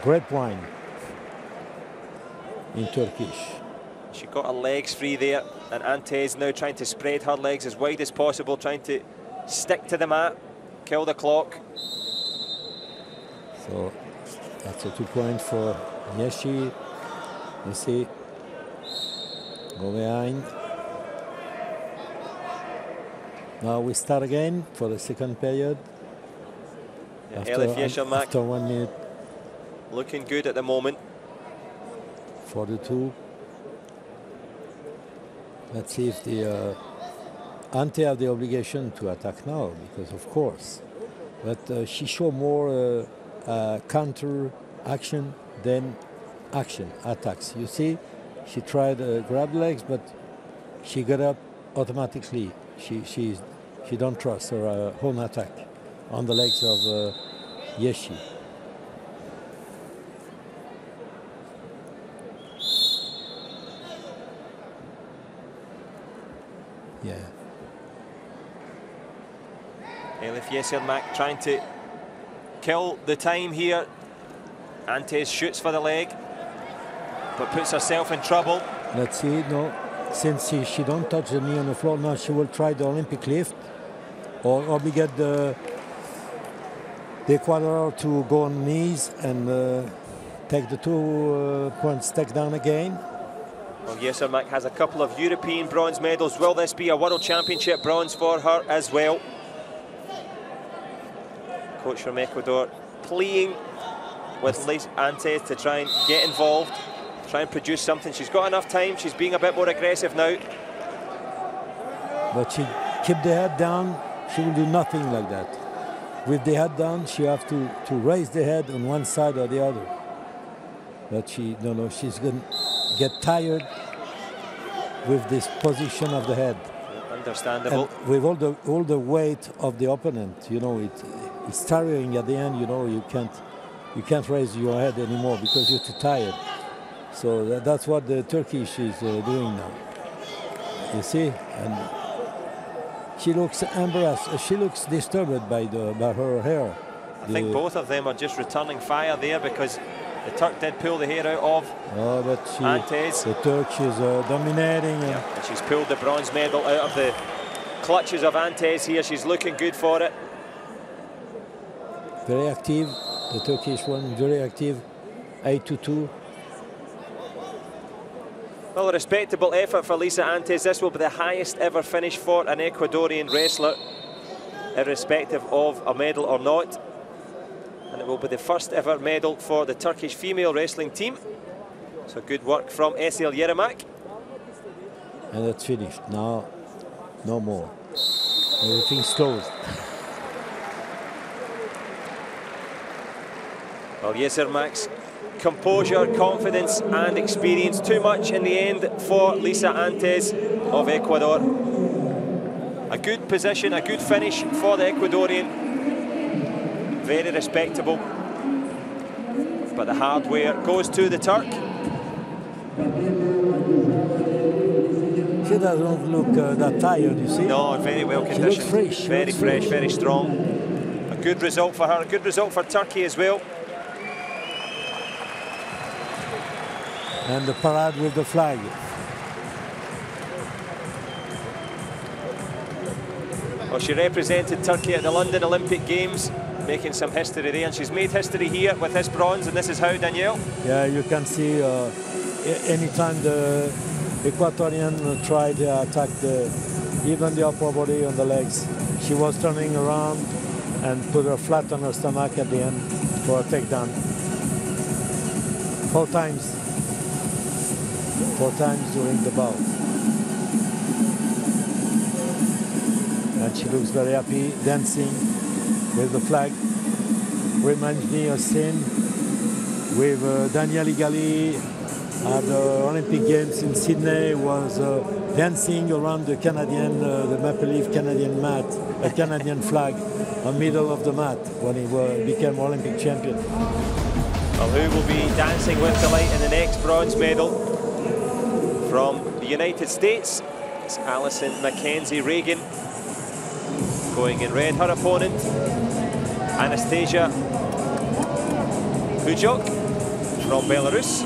grape wine in Turkish. She got her legs free there, and Antes now trying to spread her legs as wide as possible, trying to stick to the mat, kill the clock. So that's a 2 point for Yeshi. You see, go behind. Now we start again for the second period. Yeah, Elif Yesilmak after 1 minute. Looking good at the moment. 42. Let's see if the Ante have the obligation to attack now, because of course. But she showed more counter action than attacks. You see, she tried grab legs, but she got up automatically. She don't trust her own attack on the legs of Yeshi. Yeah. Elif Yesermak trying to kill the time here. Antes shoots for the leg, but puts herself in trouble. Let's see, no, since she don't touch the knee on the floor, now she will try the Olympic lift or obligate the Ecuador to go on knees and take the 2 points takedown again. Well, Yesermak has a couple of European bronze medals. Will this be a World Championship bronze for her as well? Coach from Ecuador pleading with Lisa Antes to try and get involved, try and produce something. She's got enough time. She's being a bit more aggressive now. But she keep the head down. She will do nothing like that. With the head down, she have to raise the head on one side or the other. But she, no, she's going to get tired with this position of the head. Understandable. And with all the weight of the opponent, you know, it's tiring at the end. You know, you can't raise your head anymore because you're too tired. So that's what the Turkish is doing now. You see, and she looks embarrassed. She looks disturbed by her hair. I think both of them are just returning fire there because the Turk did pull the hair out of Antes. The Turk is dominating. And she's pulled the bronze medal out of the clutches of Antes here. She's looking good for it. Very active, the Turkish one, very active. 8-2. Well, a respectable effort for Lisa Antes. This will be the highest ever finish for an Ecuadorian wrestler, irrespective of a medal or not. And it will be the first ever medal for the Turkish female wrestling team. So good work from Esel Yeremak. And that's finished. Now, no more. Everything's closed. Well, Yesermak's composure, confidence and experience too much in the end for Lisa Antes of Ecuador. A good position, a good finish for the Ecuadorian. Very respectable. But the hardware goes to the Turk. She doesn't look that tired, you see? No, very well conditioned. She looks fresh. Very fresh, very strong. A good result for her, a good result for Turkey as well. And the parade with the flag. Well, she represented Turkey at the London Olympic Games, making some history there, and she's made history here with this bronze, and this is how, Danielle? Yeah, you can see anytime the Ecuadorian tried to attack even the upper body on the legs, she was turning around and put her flat on her stomach at the end for a takedown. 4 times. 4 times during the bout. And she looks very happy, dancing with the flag. Reminds me of scene with Danielle Igali at the Olympic Games in Sydney, was dancing around the Canadian, the Maple Leaf Canadian mat, a Canadian flag, in the middle of the mat when he became Olympic champion. Well, who will be dancing with delight in the next bronze medal? From the United States, it's Alison Mackenzie Reagan going in red. Her opponent, Anastasia Hujok from Belarus.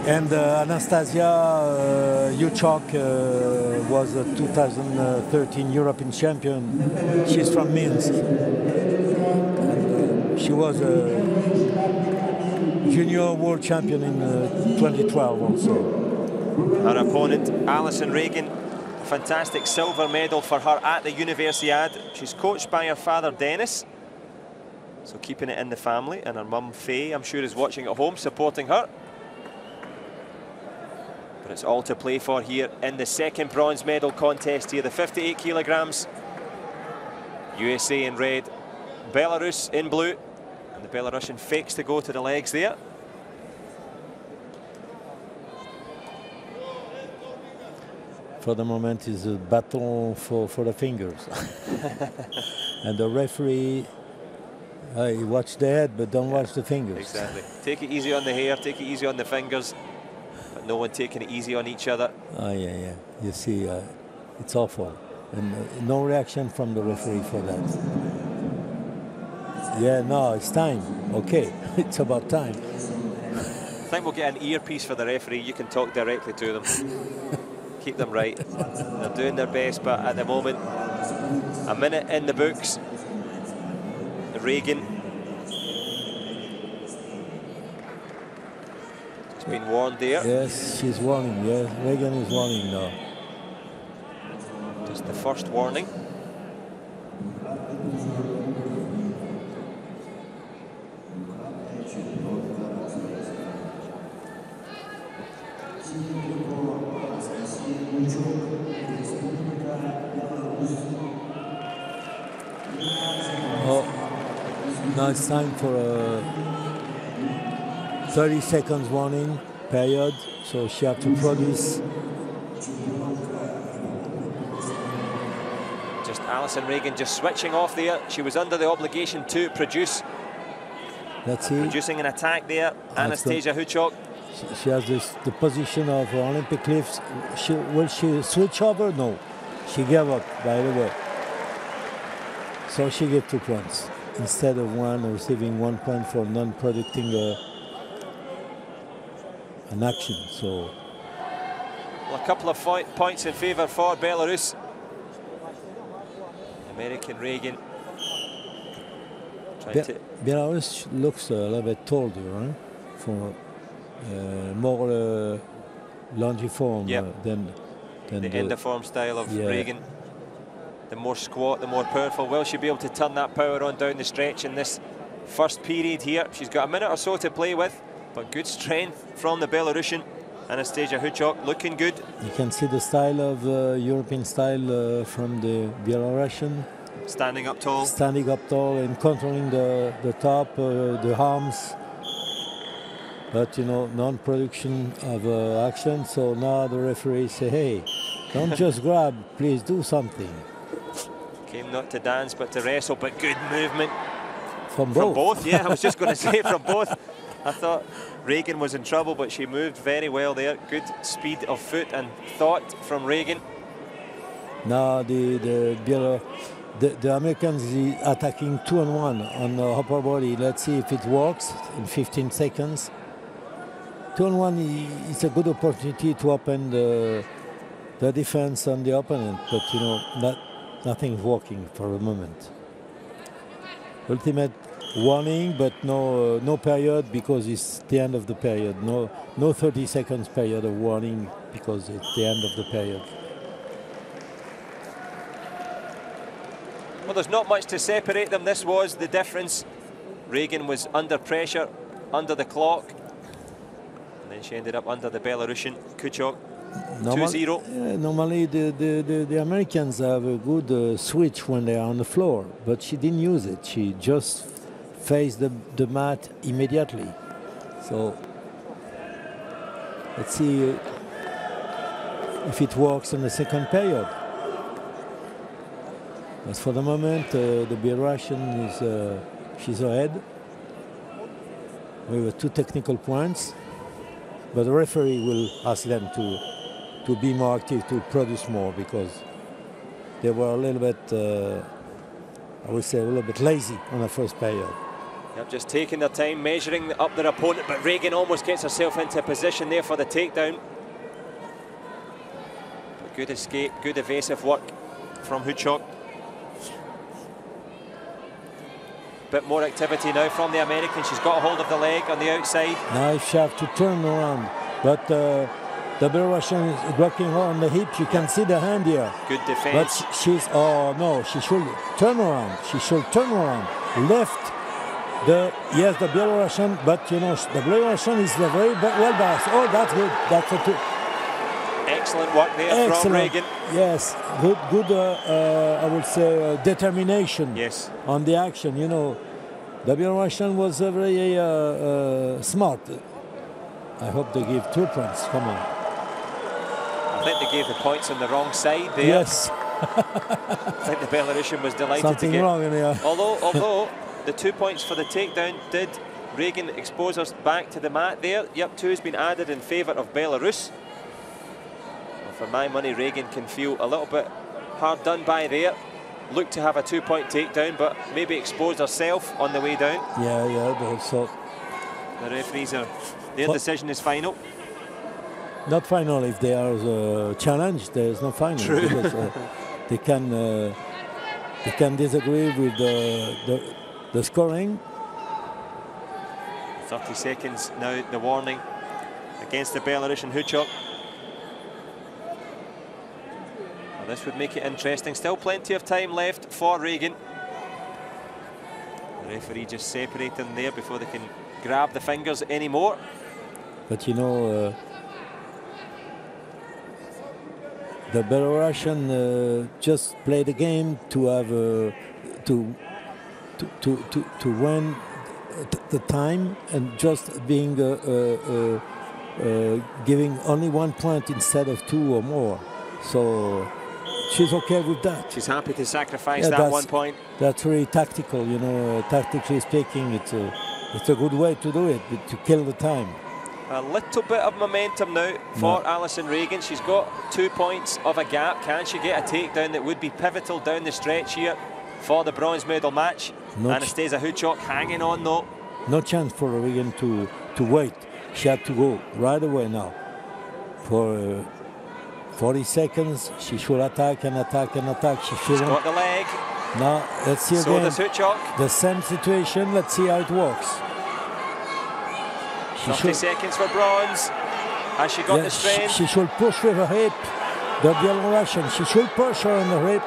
And Anastasia Hujok was a 2013 European champion. She's from Minsk. And, she was a junior world champion in 2012 also. Her opponent, Alison Reagan, a fantastic silver medal for her at the Universiade. She's coached by her father, Dennis, so keeping it in the family, and her mum, Faye, I'm sure is watching at home, supporting her. But it's all to play for here in the second bronze medal contest here, the 58 kilograms. USA in red, Belarus in blue. The Belarusian fakes to go to the legs there. For the moment, is a baton for the fingers. And the referee, you watch the head, but don't watch the fingers. Exactly. Take it easy on the hair, take it easy on the fingers. But but no one taking it easy on each other. Oh, yeah, yeah. You see, it's awful. And no reaction from the referee for that. Yeah, no, it's time. Okay, it's about time. I think we'll get an earpiece for the referee. You can talk directly to them. Keep them right. They're doing their best, but at the moment, a minute in the books. Regan has been warned there. Yes, she's warning. Yes, Regan is warning now. Just the first warning. Oh, now it's time for a 30 seconds warning period, so she has to produce. Just Alison Regan just switching off there. She was under the obligation to produce. Let's see. Producing an attack there. Anastasia Huchok. She has the position of Olympic lifts. Will she switch over? No. She gave up, by the way. So she gets 2 points instead of one, receiving 1 point for non-producing an action. So, well, a couple of points in favour for Belarus. American Regan. Belarus looks a little bit taller, right? For more longiform than the endoform style of Regan. The more squat, the more powerful. Will she be able to turn that power on down the stretch in this first period here? She's got a minute or so to play with, but good strength from the Belarusian. Anastasia Huchok looking good. You can see the style of European style from the Belarusian. Standing up tall. Standing up tall and controlling the top, the arms. But, you know, non-production of action. So now the referee say, hey, don't just grab, please do something. Came not to dance, but to wrestle, but good movement. From both. Yeah, I was just going to say from both. I thought Regan was in trouble, but she moved very well there. Good speed of foot and thought from Regan. Now the Americans is attacking 2-on-1 on the upper body. Let's see if it works in 15 seconds. 2-on-1 is a good opportunity to open the defense on the opponent, but you know, nothing's working for the moment. Ultimate warning, but no period because it's the end of the period. No 30 seconds period of warning because it's the end of the period. Well, there's not much to separate them. This was the difference. Regan was under pressure, under the clock, and then she ended up under the Belarusian Kuchok. 2-0. Normally the Americans have a good switch when they are on the floor, but she didn't use it. She just faced the mat immediately. So let's see if it works in the second period. As for the moment, the Belarusian is she's ahead with 2 technical points, but the referee will ask them to be more active, to produce more, because they were a little bit, I would say, a little bit lazy on the first period. Yep, just taking their time, measuring up their opponent, but Regan almost gets herself into position there for the takedown. Good escape, good evasive work from Huchok. Bit more activity now from the American. She's got a hold of the leg on the outside. Now she has to turn around, but the Belarusian is blocking her on the hips. You can see the hand here. Good defense. But she's, oh no, she should turn around. She should turn around. Left the Belarusian, but you know, the Belarusian is very well balanced. Oh, that's good. That's a two. Excellent work there from Regan. Yes, good. I would say determination. Yes. On the action, you know, the Belarusian was very smart. I hope they give 2 points. Come on. I think they gave the points on the wrong side there. Yes. I think the Belarusian was delighted Something to get. wrong in here. Although the 2 points for the takedown did Regan exposes back to the mat there. Yep, 2 has been added in favour of Belarus. Well, for my money, Regan can feel a little bit hard done by there. Looked to have a 2-point takedown, but maybe exposed herself on the way down. Yeah, but so the referees are, their decision is final. Not final if they are challenged. There is no final. True. Because, they can disagree with the scoring. 30 seconds now, the warning against the Belarusian Huchok. Well, this would make it interesting. Still plenty of time left for Regan. The referee just separating there before they can grab the fingers anymore. But you know, the Belarusian just play the game to have to win the time, and just being giving only 1 point instead of 2 or more. So she's okay with that. She's happy to sacrifice that 1 point. That's really tactical, you know. Tactically speaking, it's a good way to do it, to kill the time. A little bit of momentum now for Alison Regan. She's got 2 points of a gap. Can she get a takedown that would be pivotal down the stretch here for the bronze medal match? Anastasia Huchok hanging on though. No chance for Regan to wait. She had to go right away now. For 40 seconds, she should attack and attack and attack. She's got the leg. Now, let's see so again. Does Huchok. The same situation. Let's see how it works. 30 seconds for bronze. Has she got the strength? She should push with her hip. The Belarusian, she should push her on the hip.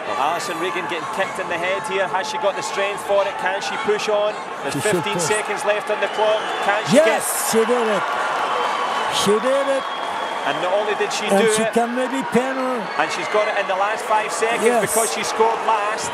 Well, Alison Regan getting kicked in the head here. Has she got the strength for it? Can she push on? There's 15 seconds left on the clock. Can she get? Yes, she did it. She did it. And not only did she do it, and she can maybe pin her. And she's got it in the last 5 seconds because she scored last.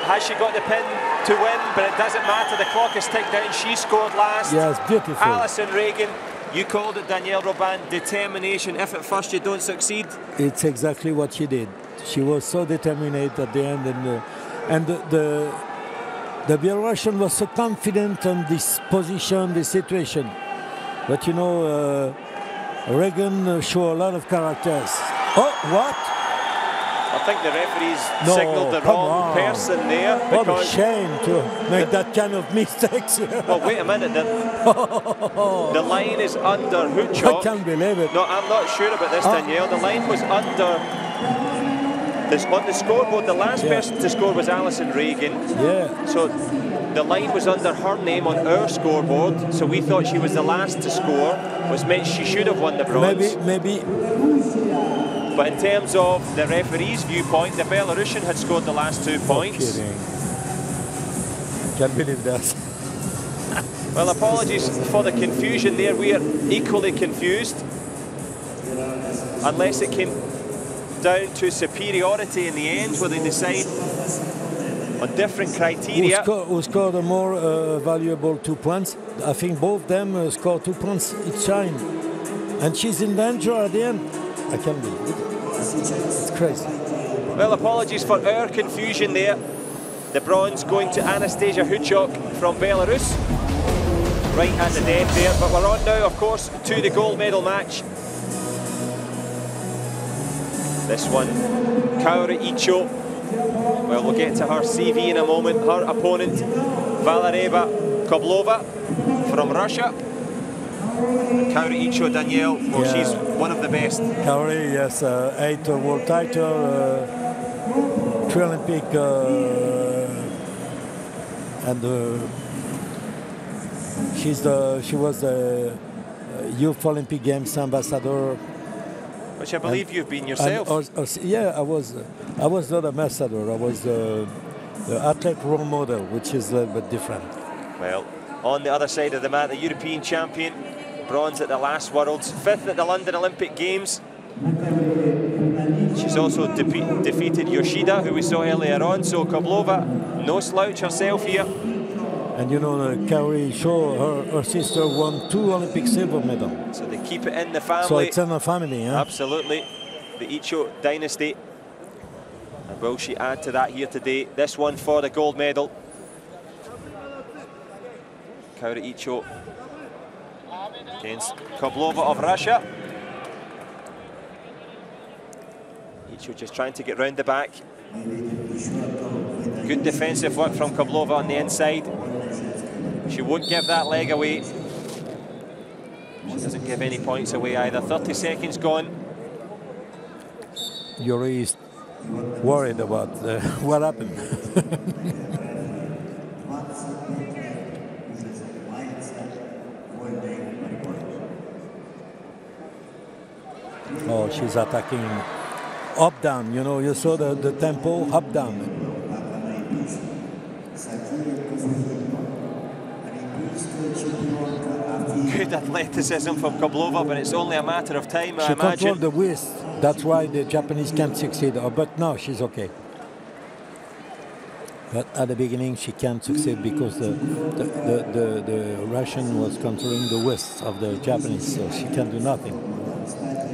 Has she got the pin to win? But it doesn't matter. The clock is ticked down. She scored last. Yes, beautiful. Alison Regan, you called it, Danielle Robin, determination. If at first you don't succeed. It's exactly what she did. She was so determined at the end, and the Belarusian was so confident on this position, this situation. But you know, Regan show a lot of characters. Oh, what? I think the referees signalled the wrong person there. What a shame to make that kind of mistakes. Well, wait a minute. The line is under Huchok. I can't believe it. No, I'm not sure about this, Danielle. The line was under... on the scoreboard, the last person to score was Alison Regan. Yeah. So the line was under her name on our scoreboard. So we thought she was the last to score, which meant she should have won the bronze. Maybe. But in terms of the referee's viewpoint, the Belarusian had scored the last 2 points. Can't believe that. Well, apologies for the confusion there. We are equally confused. Unless it came down to superiority in the end, where they decide on different criteria. Who scored a more valuable 2 points? I think both of them scored 2 points each time. And she's in danger at the end. I can't believe it. It's crazy. Well, apologies for our confusion there. The bronze going to Anastasia Huchok from Belarus. Right at the death there. But we're on now, of course, to the gold medal match. This one, Kaori Icho. Well, we'll get to her CV in a moment. Her opponent, Valereva Koblova from Russia. Kaori Icho, Danielle, well, she's one of the best. Kaori, yes, 8 world title, 3 Olympic, and she was the Youth Olympic Games ambassador. Which I believe you've been yourself. I was not ambassador. I was the athlete role model, which is a little bit different. Well, on the other side of the mat, the European champion, bronze at the last Worlds, 5th at the London Olympic Games. She's also defeated Yoshida, who we saw earlier on. So Koblova, no slouch herself here. And you know, Kaori Icho, her sister won 2 Olympic silver medals. So they keep it in the family. So it's in the family, yeah? Absolutely. The Icho dynasty. And will she add to that here today? This one for the gold medal. Kaori Icho against Koblova of Russia. Icho just trying to get round the back. Good defensive work from Koblova on the inside. She won't give that leg away. She doesn't give any points away either. 30 seconds gone. Yuri is worried about what happened. Oh, she's attacking up down. You know, you saw the tempo up down. Good athleticism from Koblova, but it's only a matter of time, I imagine. She controlled the waist. That's why the Japanese can't succeed. But no, she's okay. But at the beginning, she can't succeed because the Russian was controlling the waist of the Japanese, so she can do nothing.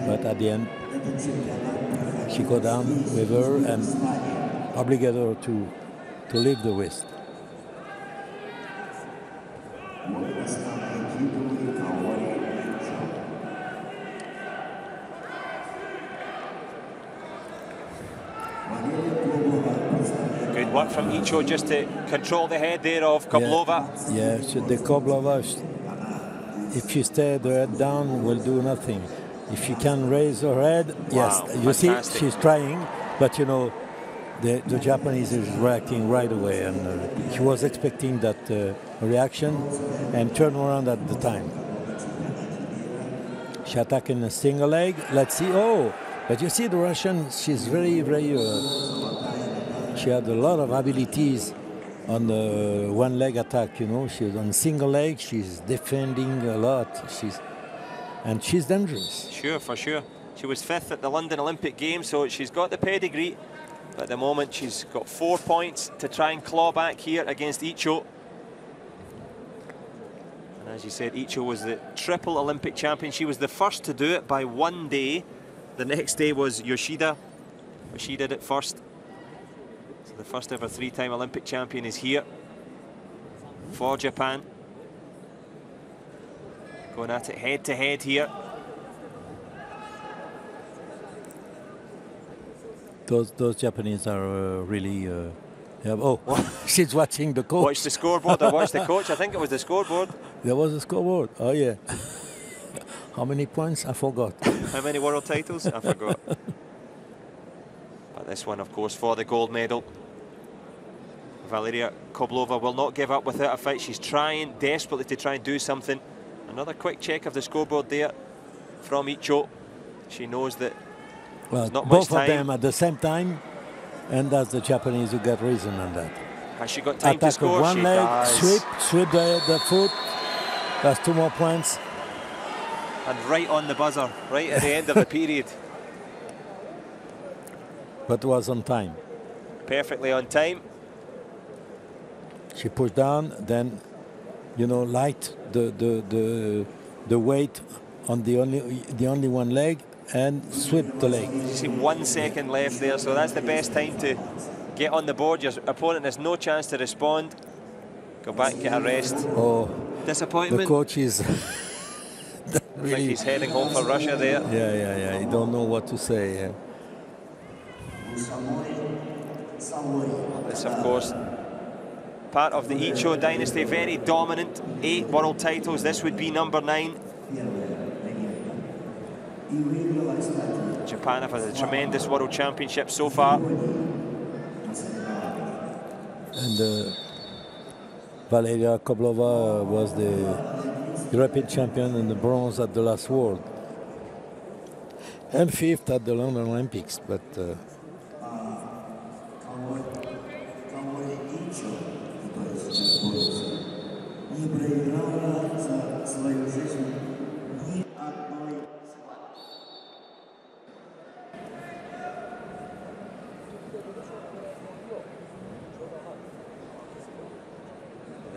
But at the end, she go down with her and obligate her to leave the waist. Good work from Icho just to control the head there of Koblova. Yeah, so the Koblova, if she stay the head down, will do nothing. If she can raise her head, yes, you fantastic. see, she's trying, but you know, the Japanese is reacting right away, and she was expecting that reaction and turn around at the time. She attacking a single leg. Let's see. Oh, but you see the Russian. She's very, very. She had a lot of abilities on the one leg attack. You know, she's on single leg. She's defending a lot. And she's dangerous. Sure, for sure. She was 5th at the London Olympic Games, so she's got the pedigree. But at the moment, she's got 4 points to try and claw back here against Icho. And as you said, Icho was the triple Olympic champion. She was the first to do it by 1 day. The next day was Yoshida. She did it first. So the first ever 3-time Olympic champion is here for Japan. Going at it head to head here. Those Japanese are really. Oh, she's watching the coach. Watch the scoreboard. I watched the coach. I think it was the scoreboard. There was a scoreboard. Oh yeah. How many points? I forgot. How many world titles? I forgot. But this one, of course, for the gold medal. Valeria Koblova will not give up without a fight. She's trying desperately to try and do something. Another quick check of the scoreboard there from Icho. She knows that there's not much time. Both of them at the same time, and that's the Japanese who got reason on that. Has she got time Attack to score? One she leg, does. sweep the foot. That's 2 more points. And right on the buzzer, right at the end of the period. But was on time. Perfectly on time. She pushed down, then, you know, light the weight on the only one leg and sweep the leg. You see 1 second left there, so that's the best time to get on the board. Your opponent has no chance to respond. Go back and get a rest. Oh, disappointment. The coach is really, I think he's heading home for Russia there. Yeah. He don't know what to say. Yeah. This, of course, part of the Icho dynasty, very dominant. 8 world titles. This would be number 9. Japan have had a tremendous world championship so far. And Valeria Koblova was the European champion and the bronze at the last World. And 5th at the London Olympics, but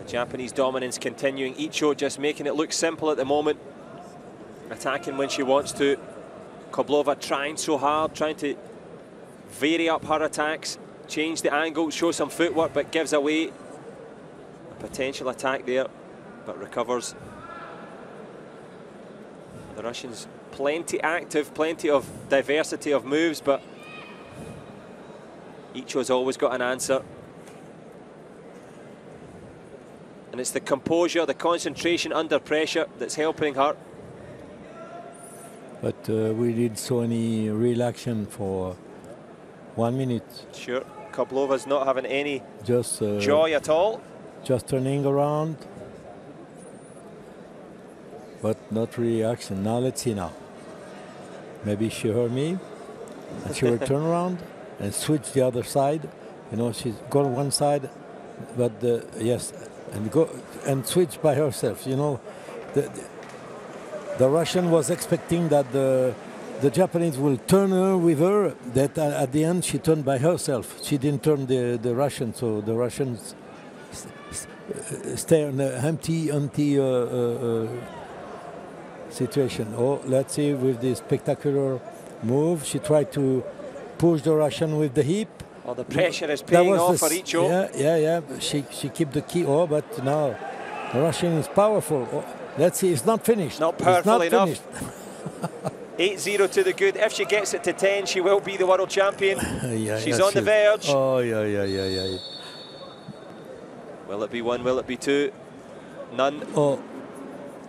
Japanese dominance continuing. Icho just making it look simple at the moment, attacking when she wants to. Koblova trying so hard, trying to vary up her attacks, change the angle, show some footwork, but gives away a potential attack there but recovers. The Russians plenty active, plenty of diversity of moves, but Icho's always got an answer. And it's the composure, the concentration under pressure that's helping her. But we didn't saw any real action for 1 minute. Sure, Koplova's not having any just joy at all. Just turning around, but not really action. Now let's see now. Maybe she heard me, and she will turn around and switch the other side. You know, she's gone one side, but yes, and go and switch by herself. You know, the Russian was expecting that the Japanese will turn her with her. That at the end she turned by herself. She didn't turn the Russian, so the Russians stay on the empty situation. Oh, let's see with this spectacular move. She tried to push the Russian with the hip. Oh, the pressure is paying off for Icho. Yeah. She kept the key. Oh, but now the Russian is powerful. Oh, let's see, it's not finished. Not powerful enough. 8-0 to the good. If she gets it to 10, she will be the world champion. She's on the verge. Oh, yeah. Will it be one? Will it be two? None. Oh.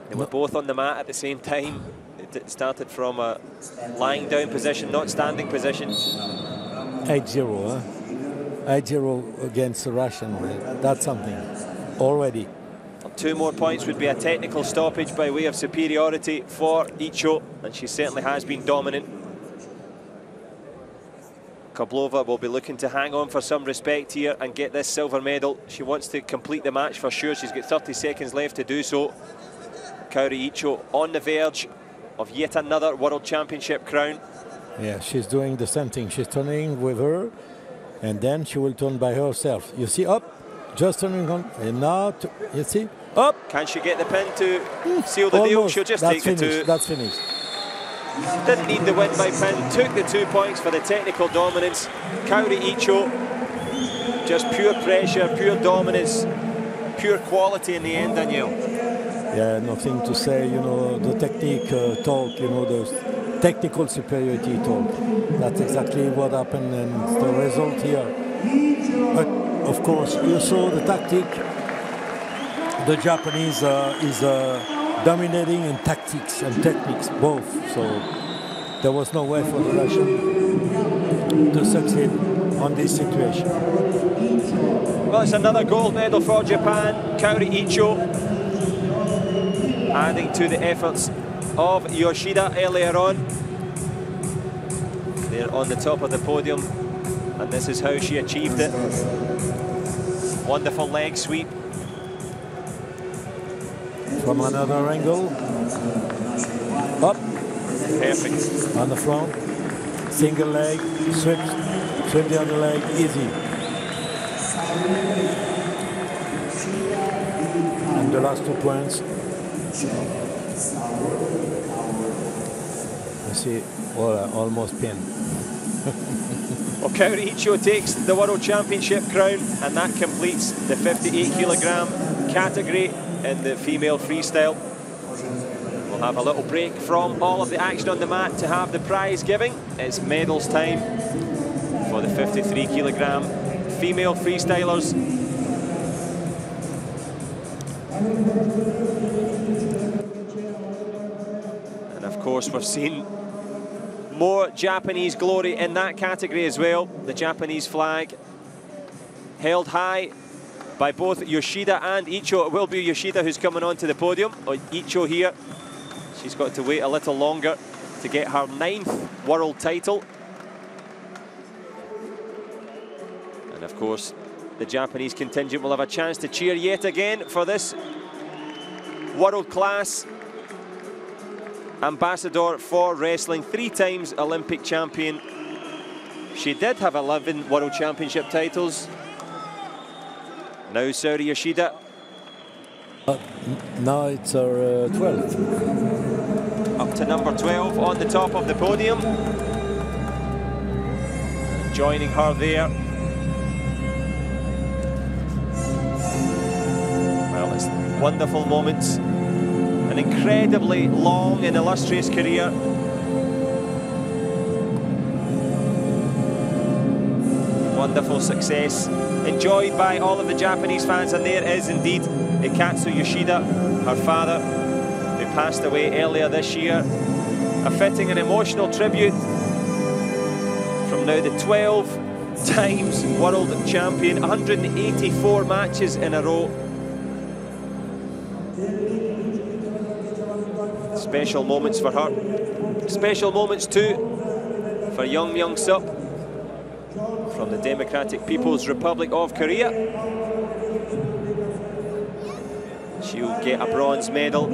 They were both on the mat at the same time. It started from a lying down position, not standing position. 8-0, huh? 8-0 against the Russian. That's something already. 2 more points would be a technical stoppage by way of superiority for Icho, and she certainly has been dominant. Koblova will be looking to hang on for some respect here and get this silver medal. She wants to complete the match for sure. She's got 30 seconds left to do so. Kaori Icho on the verge of yet another World Championship crown. Yeah, she's doing the same thing. She's turning with her, and then she will turn by herself. You see, up, just turning on, and now, you see, up. Can she get the pin to seal the deal? She'll just take the two. That's finished. Didn't need the win by pin, took the 2 points for the technical dominance. Kaori Icho, just pure pressure, pure dominance, pure quality in the end, Daniel. Yeah, nothing to say, you know, the technique talk, you know, the technical superiority talk. That's exactly what happened, and the result here. But of course, you saw the tactic. The Japanese is dominating in tactics and techniques, both. So there was no way for the Russian to succeed on this situation. Well, it's another gold medal for Japan. Kaori Icho adding to the efforts of Yoshida earlier on. They're on the top of the podium, and this is how she achieved it. Wonderful leg sweep. From another angle. Up. Perfect. On the front. Single leg. Swip the other leg. Easy. And the last 2 points. You see, almost pinned. Well, Kaori Icho takes the World Championship crown, and that completes the 58 kilogram category in the female freestyle. We'll have a little break from all of the action on the mat to have the prize giving. It's medals time for the 53 kilogram female freestylers. And of course, we've seen more Japanese glory in that category as well. The Japanese flag held high by both Yoshida and Icho. It will be Yoshida who's coming onto the podium. Icho here, she's got to wait a little longer to get her 9th world title. And of course, the Japanese contingent will have a chance to cheer yet again for this world-class ambassador for wrestling, 3 times Olympic champion. She did have 11 World Championship titles. Now Saori Yoshida. Now it's our 12th. Up to number 12 on the top of the podium. Joining her there. Well, it's wonderful moments. An incredibly long and illustrious career. Wonderful success, enjoyed by all of the Japanese fans, and there is indeed Ikatsu Yoshida, her father, who passed away earlier this year. A fitting and emotional tribute from now the 12 times world champion, 184 matches in a row. Special moments for her. Special moments too for Young Myung-sup from the Democratic People's Republic of Korea. She'll get a bronze medal.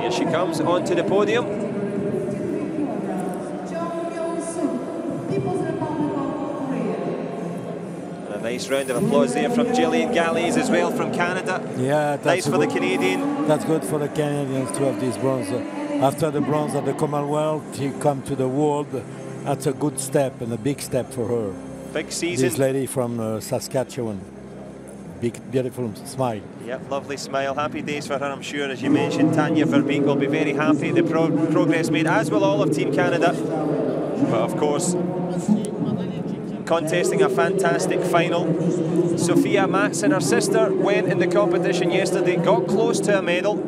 Here she comes onto the podium. And a nice round of applause there from Gillian Gallies as well from Canada. Yeah, that's nice for the Canadian. That's good for the Canadians to have this bronze. After the bronze at the Commonwealth, she come to the world. That's a good step and a big step for her. Big season. This lady from Saskatchewan. Big, beautiful smile. Yep, lovely smile. Happy days for her, I'm sure. As you mentioned, Tanya Verbeek will be very happy. The progress made, as will all of Team Canada. But of course, contesting a fantastic final. Sophia Mattsson, her sister, went in the competition yesterday, got close to a medal.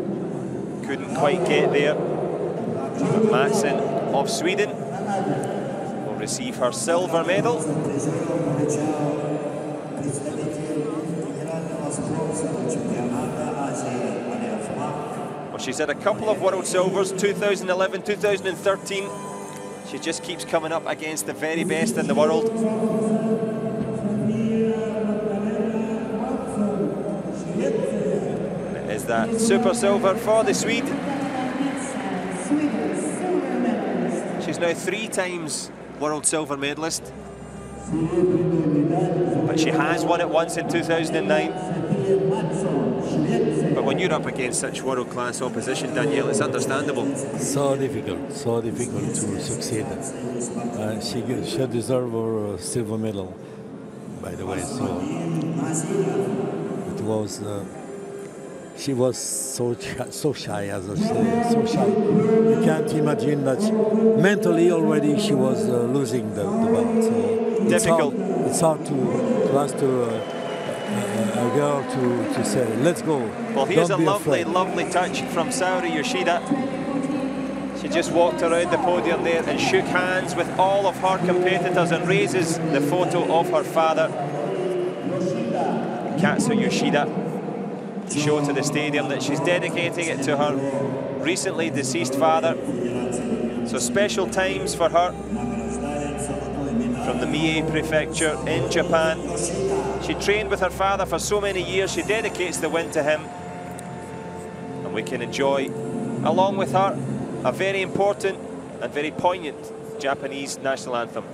Couldn't quite get there. But Mattsson of Sweden will receive her silver medal. Well, she's had a couple of world silvers, 2011, 2013. She just keeps coming up against the very best in the world. And it is that super silver for the Swede. She's now 3 times world silver medalist, but she has won it once in 2009. But when you're up against such world-class opposition, Danielle, it's understandable. So difficult to succeed. She deserves her silver medal, by the way. So it was. She was so shy, as I say, so shy. You can't imagine that mentally already she was losing the belt. So difficult. It's hard to ask a girl to say, let's go. Well, here's a lovely touch from Saori Yoshida. She just walked around the podium there and shook hands with all of her competitors and raises the photo of her father, Katsu Yoshida, to show to the stadium that she's dedicating it to her recently deceased father. So special times for her from the Mie Prefecture in Japan. She trained with her father for so many years, she dedicates the win to him. And we can enjoy, along with her, a very important and very poignant Japanese national anthem.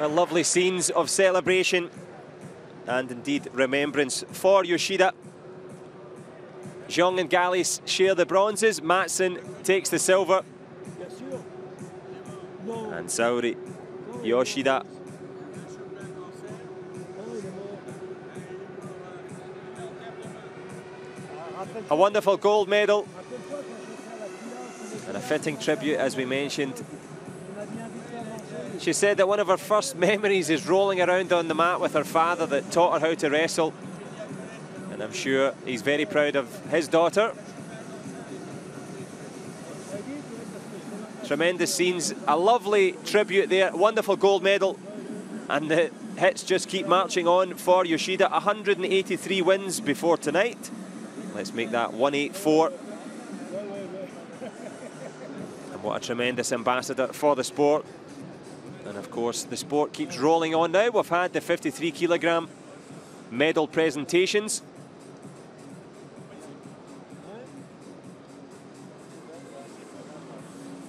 Lovely scenes of celebration and indeed remembrance for Yoshida. Zhang and Gallis share the bronzes. Matson takes the silver. And Saori Yoshida a wonderful gold medal and a fitting tribute, as we mentioned. She said that one of her first memories is rolling around on the mat with her father that taught her how to wrestle. And I'm sure he's very proud of his daughter. Tremendous scenes, a lovely tribute there, wonderful gold medal. And the hits just keep marching on for Yoshida. 183 wins before tonight. Let's make that 184. And what a tremendous ambassador for the sport. And of course, the sport keeps rolling on now. We've had the 53 kilogram medal presentations.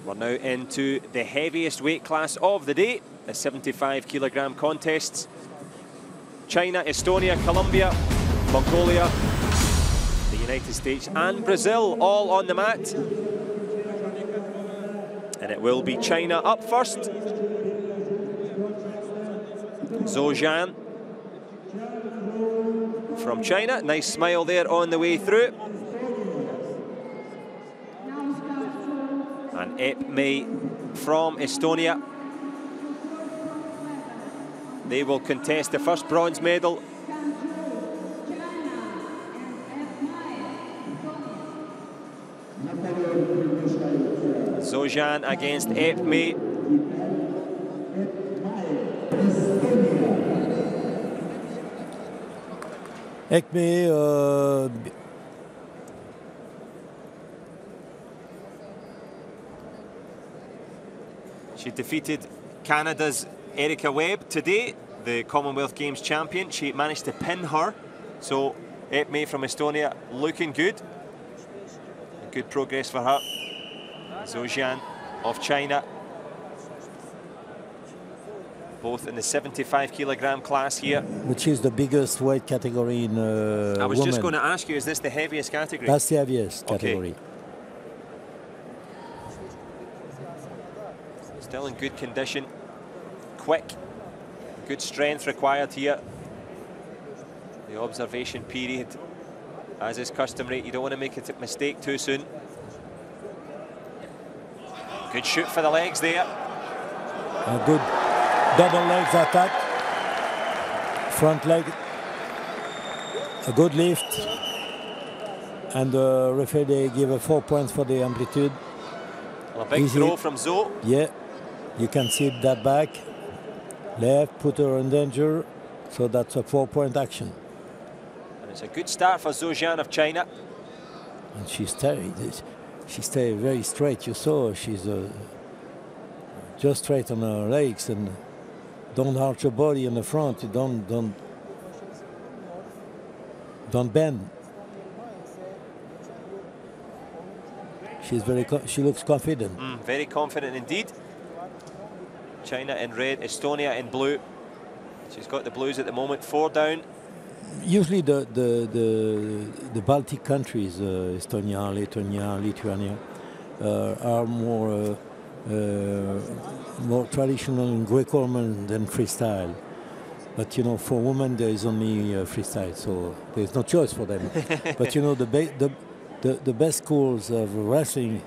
We're now into the heaviest weight class of the day, the 75 kilogram contests. China, Estonia, Colombia, Mongolia, the United States and Brazil all on the mat. And it will be China up first. Zhou Zhan from China, nice smile there on the way through. And Ep Mei from Estonia. They will contest the first bronze medal. Zhou Zhan against Ep Mei. Ep Mei, she defeated Canada's Erica Webb today, the Commonwealth Games champion. She managed to pin her. So Ep Mei from Estonia looking good. Good progress for her. Zhou Zhan of China, both in the 75 kilogram class here. Which is the biggest weight category in I was women. just going to ask you, is this the heaviest category? That's the heaviest category. Okay. Still in good condition, quick, good strength required here. The observation period, as is customary, you don't want to make a mistake too soon. Good shoot for the legs there. A good double legs attack. Front leg. A good lift. And the referee, they give a 4 points for the amplitude. Well, a big throw from Zhou. Yeah. You can see that back. Left, put her in danger. So that's a 4-point action. And it's a good start for Zhou Zhan of China. And she stayed very straight. You saw she's just straight on her legs and don't arch her body in the front. You don't bend. She looks confident. Very confident indeed. China in red, Estonia in blue. She's got the blues at the moment, 4 down. Usually the Baltic countries, Estonia, Lithuania, are more traditional in Greco-Roman than freestyle. But you know, for women there is only freestyle, so there's no choice for them. But you know, the best schools of wrestling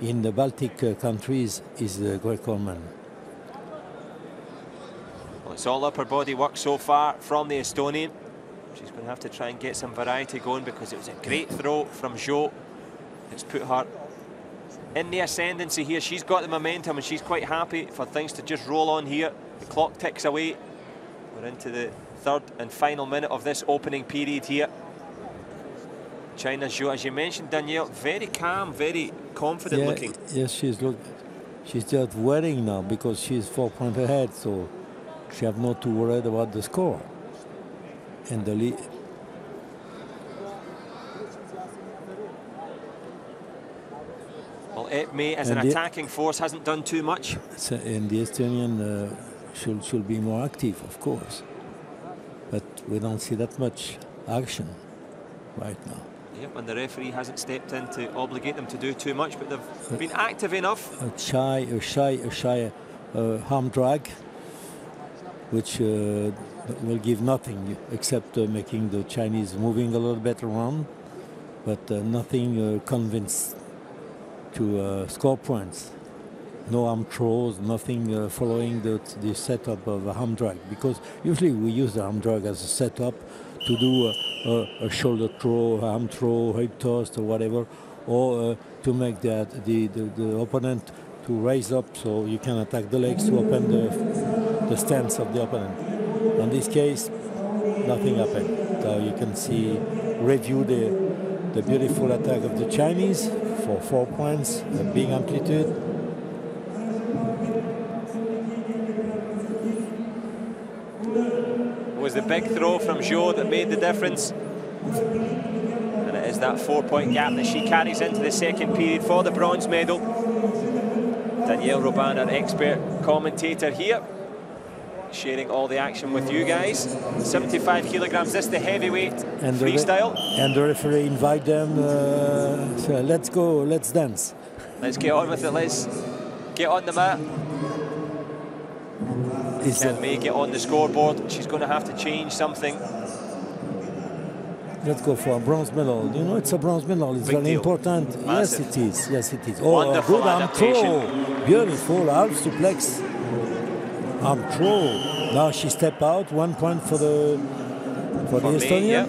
in the Baltic countries is Greco-Roman. Well, it's all upper body work so far from the Estonian. She's going to have to try and get some variety going because it was a great throw from Zhou. It's put her in the ascendancy here. She's got the momentum and she's quite happy for things to just roll on here. The clock ticks away. We're into the third and final minute of this opening period here. China's Zhou, as you mentioned, Danielle, very calm, very confident looking. Yes, she's just worrying now because she's 4 points ahead, so she have not to worry about the score. And the lead. Well, Ep Mei as an attacking force hasn't done too much. And the Estonian should be more active, of course. But we don't see that much action right now. Yep, and the referee hasn't stepped in to obligate them to do too much, but they've been active enough. A shy arm drag, which will give nothing except making the Chinese moving a little bit around, but nothing convinced to score points. No arm throws, nothing following the setup of a arm drag, because usually we use the arm drag as a setup to do a shoulder throw, arm throw, hip toss or whatever, or to make the opponent to raise up so you can attack the legs to open the stance of the opponent. In this case, nothing happened. So you can see, review the beautiful attack of the Chinese for 4 points, a big amplitude. It was the big throw from Zhou that made the difference. And it is that 4-point gap that she carries into the second period for the bronze medal. Danielle Robin, our expert commentator here, sharing all the action with you guys. 75 kilograms, this is the heavyweight and freestyle. And the referee invite them, so let's go, let's dance. Let's get on with it, let's get on the mat. Can May get on the scoreboard? She's going to have to change something. Let's go for a bronze medal. You know, it's a bronze medal. It's very important. Massive. Yes, it is. Yes, it is. Oh, wonderful good arm throw. adaptation. Beautiful half suplex. Arm throw. Now she step out. 1 point for the Estonian. May, yep.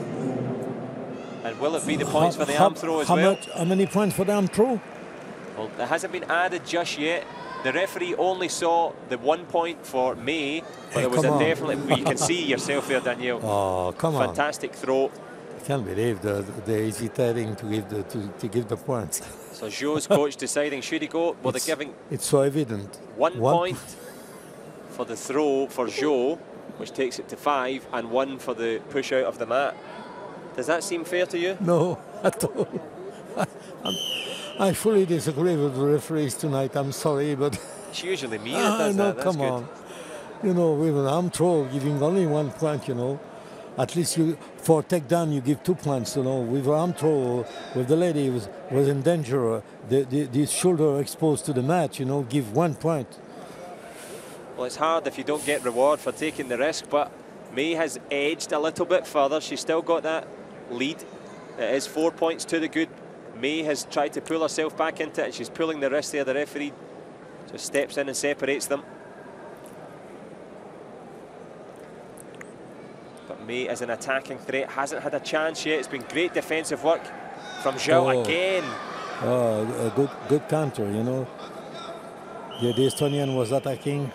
And will it be the points for the arm throw as well? How many points for the arm throw? Well, it hasn't been added just yet. The referee only saw the 1 point for May, but there was definitely, you can see yourself there, Danielle. Oh, come on. Fantastic throw. I can't believe they're hesitating to give the points. So Zhou's coach deciding, should he go? Well, they're giving... It's so evident. One point for the throw for Zhou, which takes it to 5, and 1 for the push out of the mat. Does that seem fair to you? No, at all. I fully disagree with the referees tonight. I'm sorry, but it's usually me that does no, that. That's come good. on. You know, with an arm throw, giving only 1 point, you know, at least you for takedown you give 2 points. You know, with an arm throw, with the lady was in danger, the shoulder exposed to the mat, you know, give 1 point. Well, it's hard if you don't get reward for taking the risk, but May has edged a little bit further. She's still got that lead. It is 4 points to the good. May has tried to pull herself back into it, and she's pulling the wrist there. The referee just steps in and separates them. But May is an attacking threat, hasn't had a chance yet. It's been great defensive work from Zhou again. Oh, a good counter, you know. Yeah, the Estonian was attacking.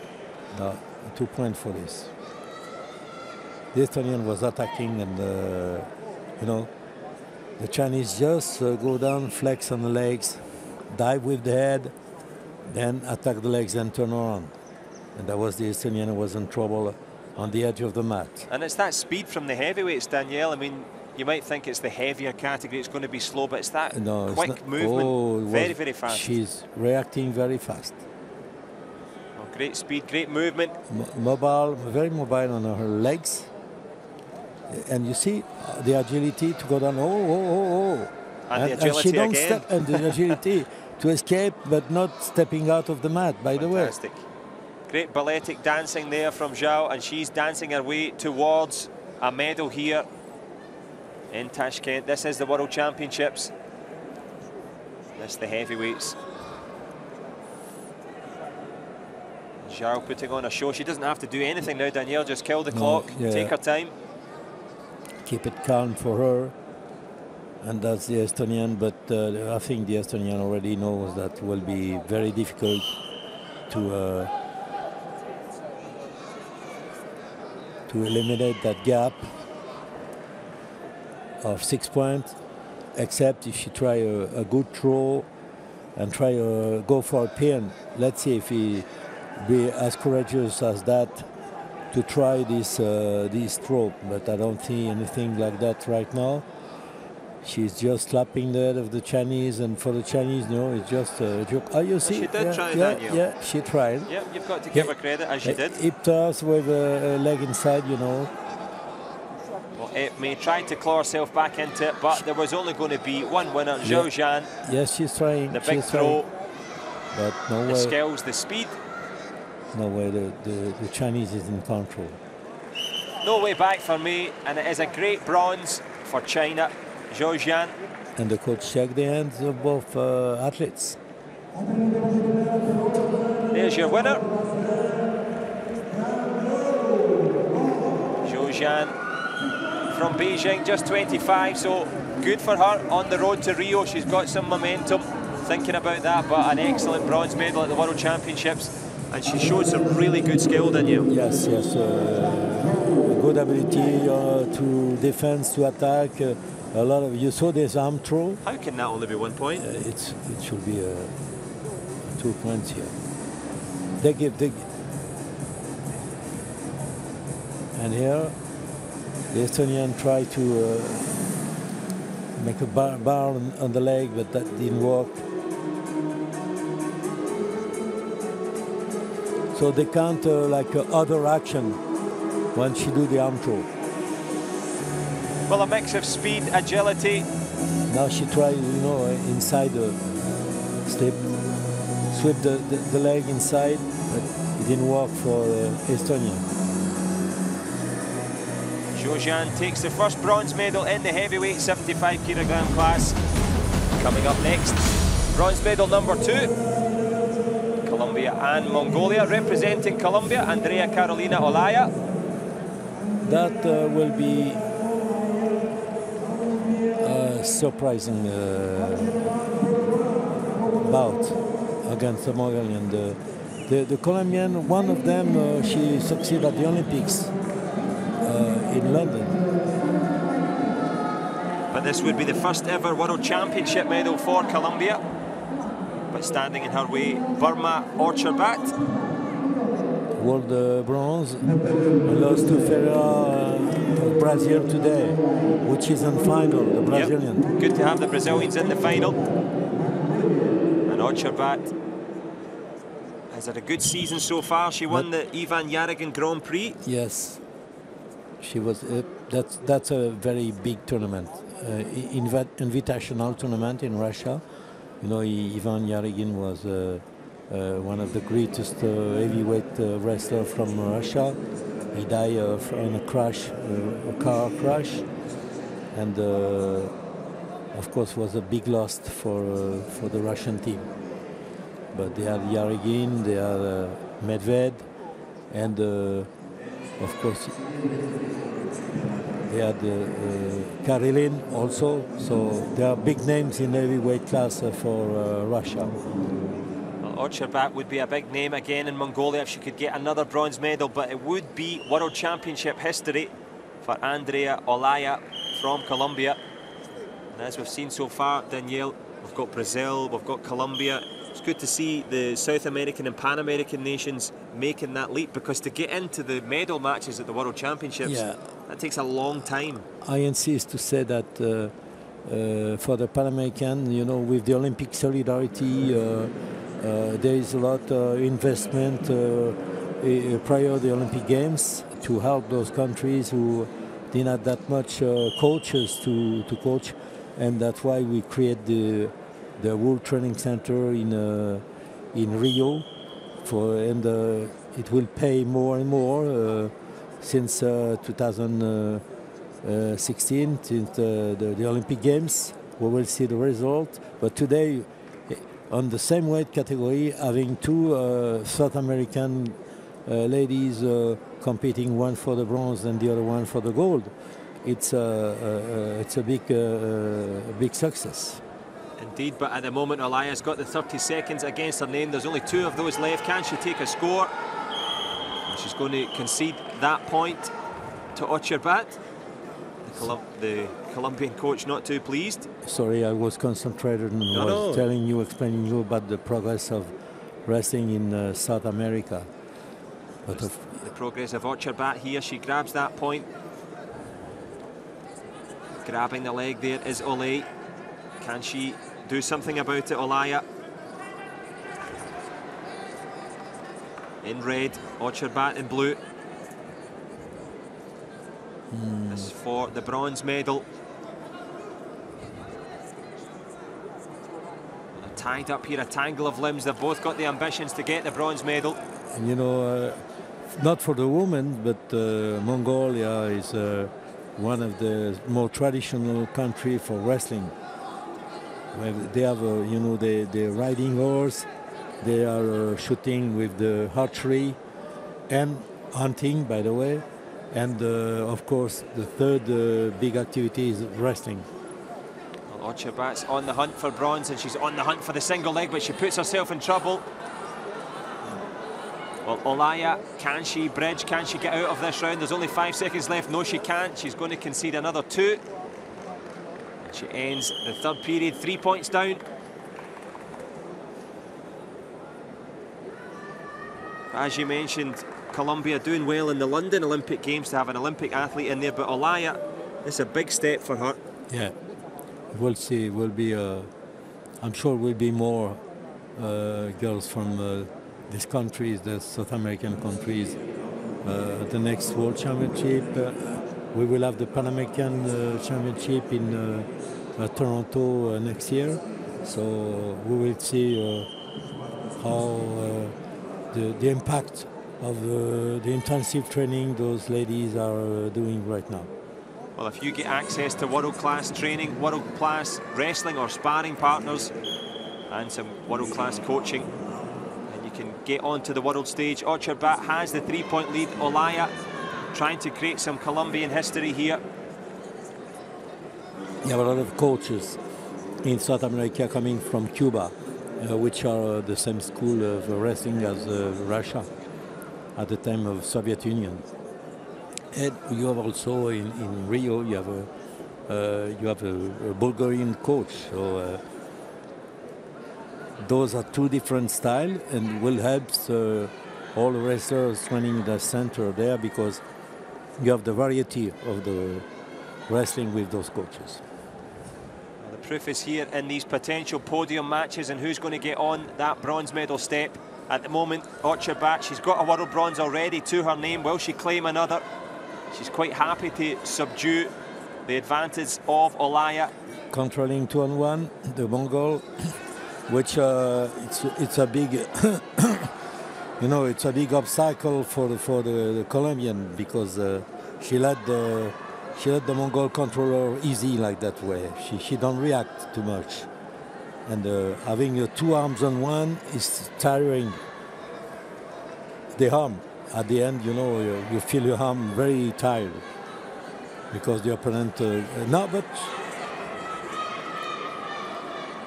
No, 2 points for this. The Estonian was attacking, and you know, the Chinese just go down, flex on the legs, dive with the head, then attack the legs and turn around. And that was the Estonian who was in trouble on the edge of the mat. And it's that speed from the heavyweights, Danielle. I mean, you might think it's the heavier category, it's going to be slow, but it's that quick movement, very, very fast. She's reacting very fast. Oh, great speed, great movement. Mobile, very mobile on her legs. And you see the agility to go down, And the agility she don't again. step, and the agility to escape, but not stepping out of the mat, by the way. Fantastic. Great balletic dancing there from Zhou, and she's dancing her way towards a medal here in Tashkent. This is the World Championships. This is the heavyweights. Zhou putting on a show. She doesn't have to do anything now, Danielle. Just kill the clock, take her time. Keep it calm for her. And that's the Estonian, but I think the Estonian already knows that will be very difficult to eliminate that gap of 6 points, except if she try a good throw and try go for a pin. Let's see if he be as courageous as that to try this throw, but I don't see anything like that right now. She's just slapping the head of the Chinese, and for the Chinese, no, it's just a joke. Oh, you see? She did try, Daniel. Yeah, she tried. Yeah, you've got to give her credit, as she did. Hip toss with a leg inside, you know. Well, it may try to claw herself back into it, but there was only going to be one winner, Zhao Zhan. Yes, she's trying. The big throw, but no way. the skills, the speed. No way, the Chinese is in control. No way back for me, and it is a great bronze for China, Zhao Zhan. And the coach checked the hands of both athletes. There's your winner. Zhao Zhan from Beijing, just 25, so good for her on the road to Rio. She's got some momentum, thinking about that, but an excellent bronze medal at the World Championships, and she showed some really good skill, didn't you? Yes, yes. Good ability to defense, to attack. A lot of, you saw this arm throw. How can that only be 1 point? It should be 2 points here. And here, the Estonian tried to make a bar on the leg, but that didn't work. So they count like other action when she do the arm throw. Well, a mix of speed, agility. Now she tried, you know, inside the step, sweep the leg inside, but it didn't work for Estonia. Zhao Zhan takes the first bronze medal in the heavyweight 75 kilogram class. Coming up next, bronze medal number 2. Colombia and Mongolia. Representing Colombia, Andrea Carolina Olaya. That will be a surprising bout against the Mongolian. The Colombian, one of them, she succeeded at the Olympics in London. But this would be the first ever World Championship medal for Colombia. But standing in her way, Burma Orcherbat. World bronze, lost to Ferreira of Brazil today, which is in final, the Brazilian. Yep. Good to have the Brazilians in the final. And Orcherbat has had a good season so far. She won the Ivan Yarygin Grand Prix. Yes, she was. That's a very big tournament, invitational tournament in Russia. You know, Ivan Yarygin was one of the greatest heavyweight wrestler from Russia. He died in a crash, a car crash, and of course was a big loss for the Russian team. But they had Yarygin, they had Medved, and of course they had Karelin also. So there are big names in heavyweight class for Russia. Orcherbat would be a big name again in Mongolia if she could get another bronze medal, but it would be World Championship history for Andrea Olaya from Colombia. And as we've seen so far, Danielle, we've got Brazil, we've got Colombia. It's good to see the South American and Pan American nations making that leap, because to get into the medal matches at the World Championships, that takes a long time. I insist to say that for the Pan American, you know, with the Olympic solidarity, there is a lot of investment prior to the Olympic Games to help those countries who didn't have that much coaches to coach, and that's why we create the World Training Center in Rio, and it will pay more and more since 2016, since the Olympic Games. We will see the result, but today, on the same weight category, having two South American ladies competing, one for the bronze and the other one for the gold, it's a big success. Indeed, but at the moment Olaya's got the 30 seconds against her name. There's only 2 of those left. Can she take a score? And she's going to concede that point to Orcherbat. The Colombian coach not too pleased. Sorry, I was concentrated and was telling you, explaining you about the progress of wrestling in South America. But the progress of Orcherbat here. She grabs that point. Grabbing the leg there is Olay. Can she do something about it, Olaya? In red, Orcherbat in blue. This is for the bronze medal. They're tied up here, a tangle of limbs. They've both got the ambitions to get the bronze medal. And you know, not for the women, but Mongolia is one of the more traditional country for wrestling. They have, you know, they're riding horse, they are shooting with the archery and hunting, by the way. And of course, the third big activity is wrestling. Well, Ochabat's on the hunt for bronze, and she's on the hunt for the single leg, but she puts herself in trouble. Well, Olaya, can she bridge? Can she get out of this round? There's only 5 seconds left. No, she can't. She's going to concede another 2. And she ends the third period 3 points down. As you mentioned, Colombia doing well in the London Olympic Games to have an Olympic athlete in there, but Olaya, it's a big step for her. Yeah, we'll see. Will be, I'm sure, will be more girls from these countries, the South American countries. The next World Championship, we will have the Pan American Championship in Toronto next year. So we will see how the impact of the intensive training those ladies are doing right now. Well, if you get access to world-class training, world-class wrestling or sparring partners, and some world-class coaching, and you can get onto the world stage. Ochabat has the 3-point lead. Olaya trying to create some Colombian history here. You have a lot of coaches in South America coming from Cuba, which are the same school of wrestling as Russia at the time of Soviet Union. And you have also in Rio, you have a Bulgarian coach. So those are two different styles, and will help all the wrestlers training the center there, because you have the variety of the wrestling with those coaches. Well, the proof is here in these potential podium matches and who's going to get on that bronze medal step. At the moment, Ochabat, she's got a world bronze already to her name. Will she claim another? She's quite happy to subdue the advantage of Olaya. Controlling 2-on-1, the Mongol, which it's a big, you know, it's a big obstacle for the Colombian, because she let the Mongol controller easy like that way. She don't react too much, and having 2 arms on one is tiring. The arm. At the end, you know, you feel your arm very tired because the opponent. No, but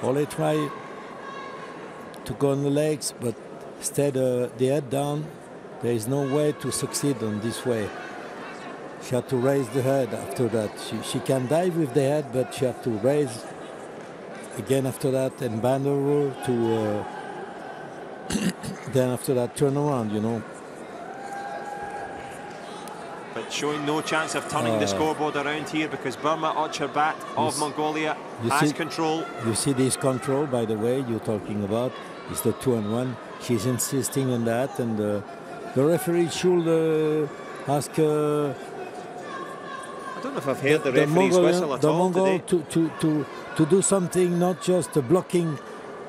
Ole try to go on the legs, but instead the head down. There is no way to succeed on this way. She had to raise the head after that. She can dive with the head, but she had to raise again after that and bend over to. Then after that, turn around. You know. But showing no chance of turning the scoreboard around here, because Burma Ochabat of Mongolia has control. You see this control, by the way, you're talking about, is the 2-on-1. She's insisting on that, and the referee should ask. I don't know if I've heard the referee's whistle at all today. To do something, not just blocking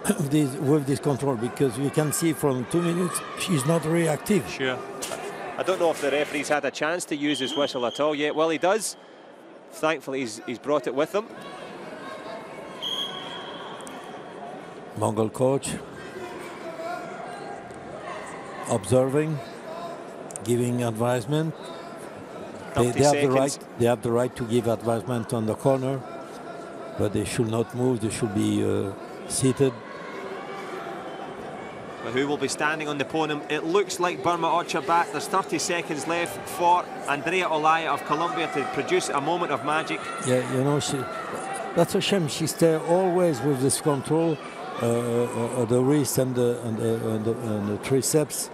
with this control, because we can see from 2 minutes she's not reactive. Sure. I don't know if the referee's had a chance to use his whistle at all yet. Well, he does. Thankfully, he's brought it with him. Mongol coach observing, giving advisement. They have the right to give advisement on the corner, but they should not move. They should be seated. Who will be standing on the podium? It looks like Burma Ochabat. There's 30 seconds left for Andrea Olaya of Colombia to produce a moment of magic. Yeah, you know, that's a shame. She stays always with this control, the wrist and the triceps,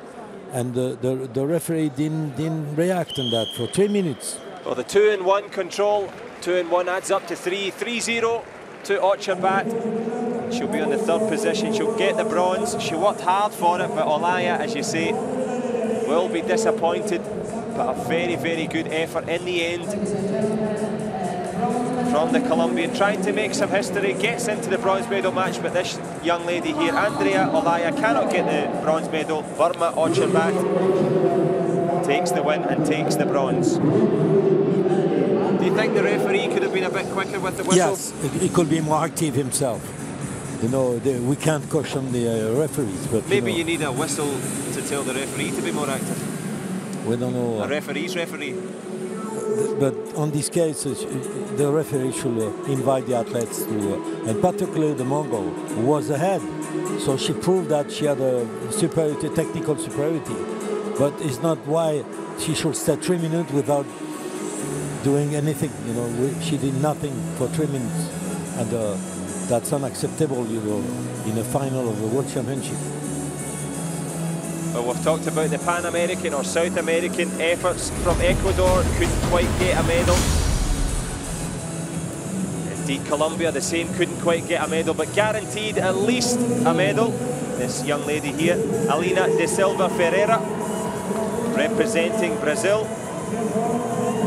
and the referee didn't react on that for 3 minutes. Well, the 2-in-1 control, 2-in-1 adds up to 3-0 to Ochabat. She'll be on the third position. She'll get the bronze. She worked hard for it, but Olaya, as you say, will be disappointed. but a very, very good effort in the end from the Colombian, trying to make some history, gets into the bronze medal match, but this young lady here, Andrea Olaya, cannot get the bronze medal. Burma Ochembat takes the win and takes the bronze. Do you think the referee could have been a bit quicker with the whistle? Yes, he could be more active himself. You know, we can't caution the referees, but maybe you need a whistle to tell the referee to be more active. We don't know. A referee's referee. But on this case, the referee should invite the athletes to, and particularly the Mongol, who was ahead. So she proved that she had a superiority, technical superiority. But it's not why she should stay 3 minutes without doing anything. You know, she did nothing for 3 minutes, and that's unacceptable. You know, in a final of the World Championship. Well, we've talked about the Pan American or South American efforts from Ecuador, couldn't quite get a medal. Indeed, Colombia, the same, couldn't quite get a medal, but guaranteed at least a medal. This young lady here, Alina de Silva Ferreira, representing Brazil.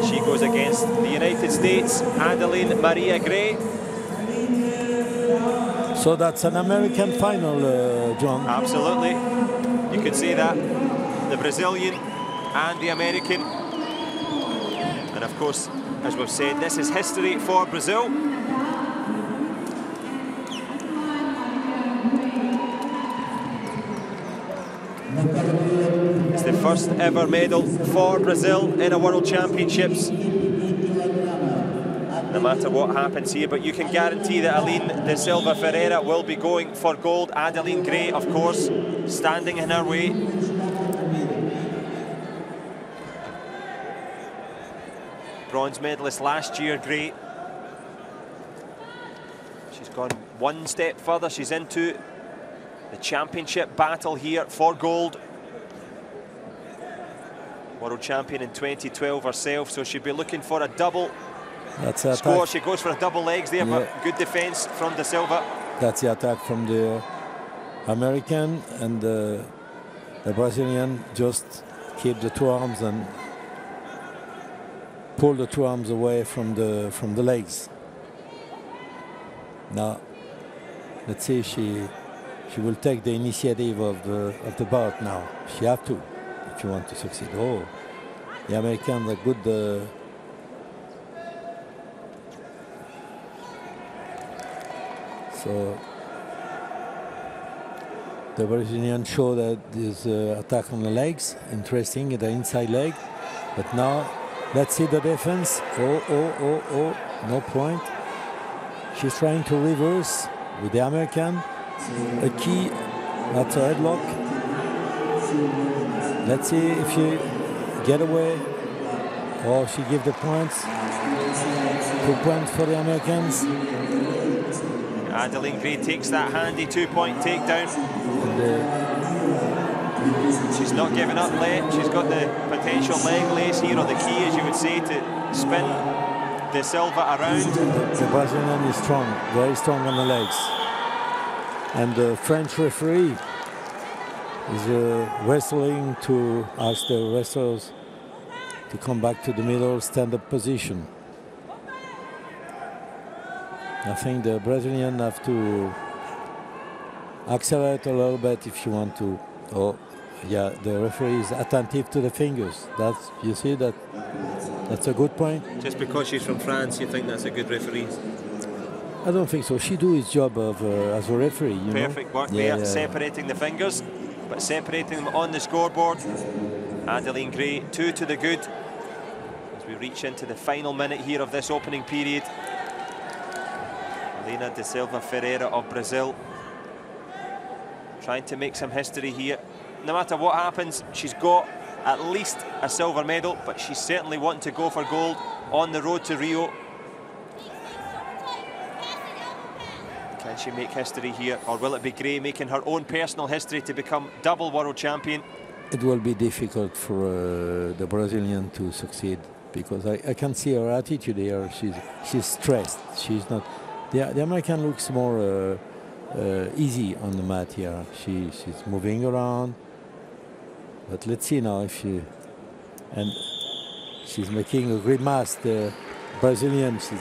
She goes against the United States, Adeline Maria Gray. So that's an American final, John. Absolutely. You could say that. The Brazilian and the American. And of course, as we've said, this is history for Brazil. It's the first ever medal for Brazil in a World Championships. No matter what happens here, but you can guarantee that Aline de Silva Ferreira will be going for gold. Adeline Gray, of course, standing in her way. Bronze medalist last year, Gray. She's gone one step further. She's into the championship battle here for gold. World champion in 2012 herself, so she'll be looking for a double. That's the score. attack. She goes for a double legs there, Yeah. but good defence from De Silva. That's the attack from the American, and the Brazilian just keep the two arms and pull the two arms away from the legs. Now, let's see if she will take the initiative of the bout now. She have to if you want to succeed. Oh, the Americans are good. So the Brazilian show that there's attack on the legs, interesting, the inside leg. But now, let's see the defense. Oh, no point. She's trying to reverse with the American. A key, that's a headlock. Let's see if she get away or she give the points. 2 points for the Americans. Adeline Gray takes that handy 2-point takedown. She's not giving up left. She's got the potential leg lace here, or the key, as you would say, to spin De Silva around. The Brazilian is strong, very strong on the legs. And the French referee is wrestling to ask the wrestlers to come back to the middle stand-up position. I think the Brazilian have to accelerate a little bit if you want to. Oh, yeah, the referee is attentive to the fingers. That's, you see that. That's a good point. Just because she's from France, you think that's a good referee? I don't think so. She do his job of as a referee. You Perfect know? work there, separating the fingers, but separating them on the scoreboard. Adeline Gray, 2 to the good as we reach into the final minute here of this opening period. Alina de Silva Ferreira of Brazil trying to make some history here. No matter what happens, she's got at least a silver medal, but she's certainly wanting to go for gold on the road to Rio. Can she make history here, or will it be Gray making her own personal history to become double world champion? It will be difficult for the Brazilian to succeed, because I can see her attitude here. She's stressed. She's not. The American looks more easy on the mat here. She's moving around. But let's see now if she... And She's making a grimace, the Brazilian. She's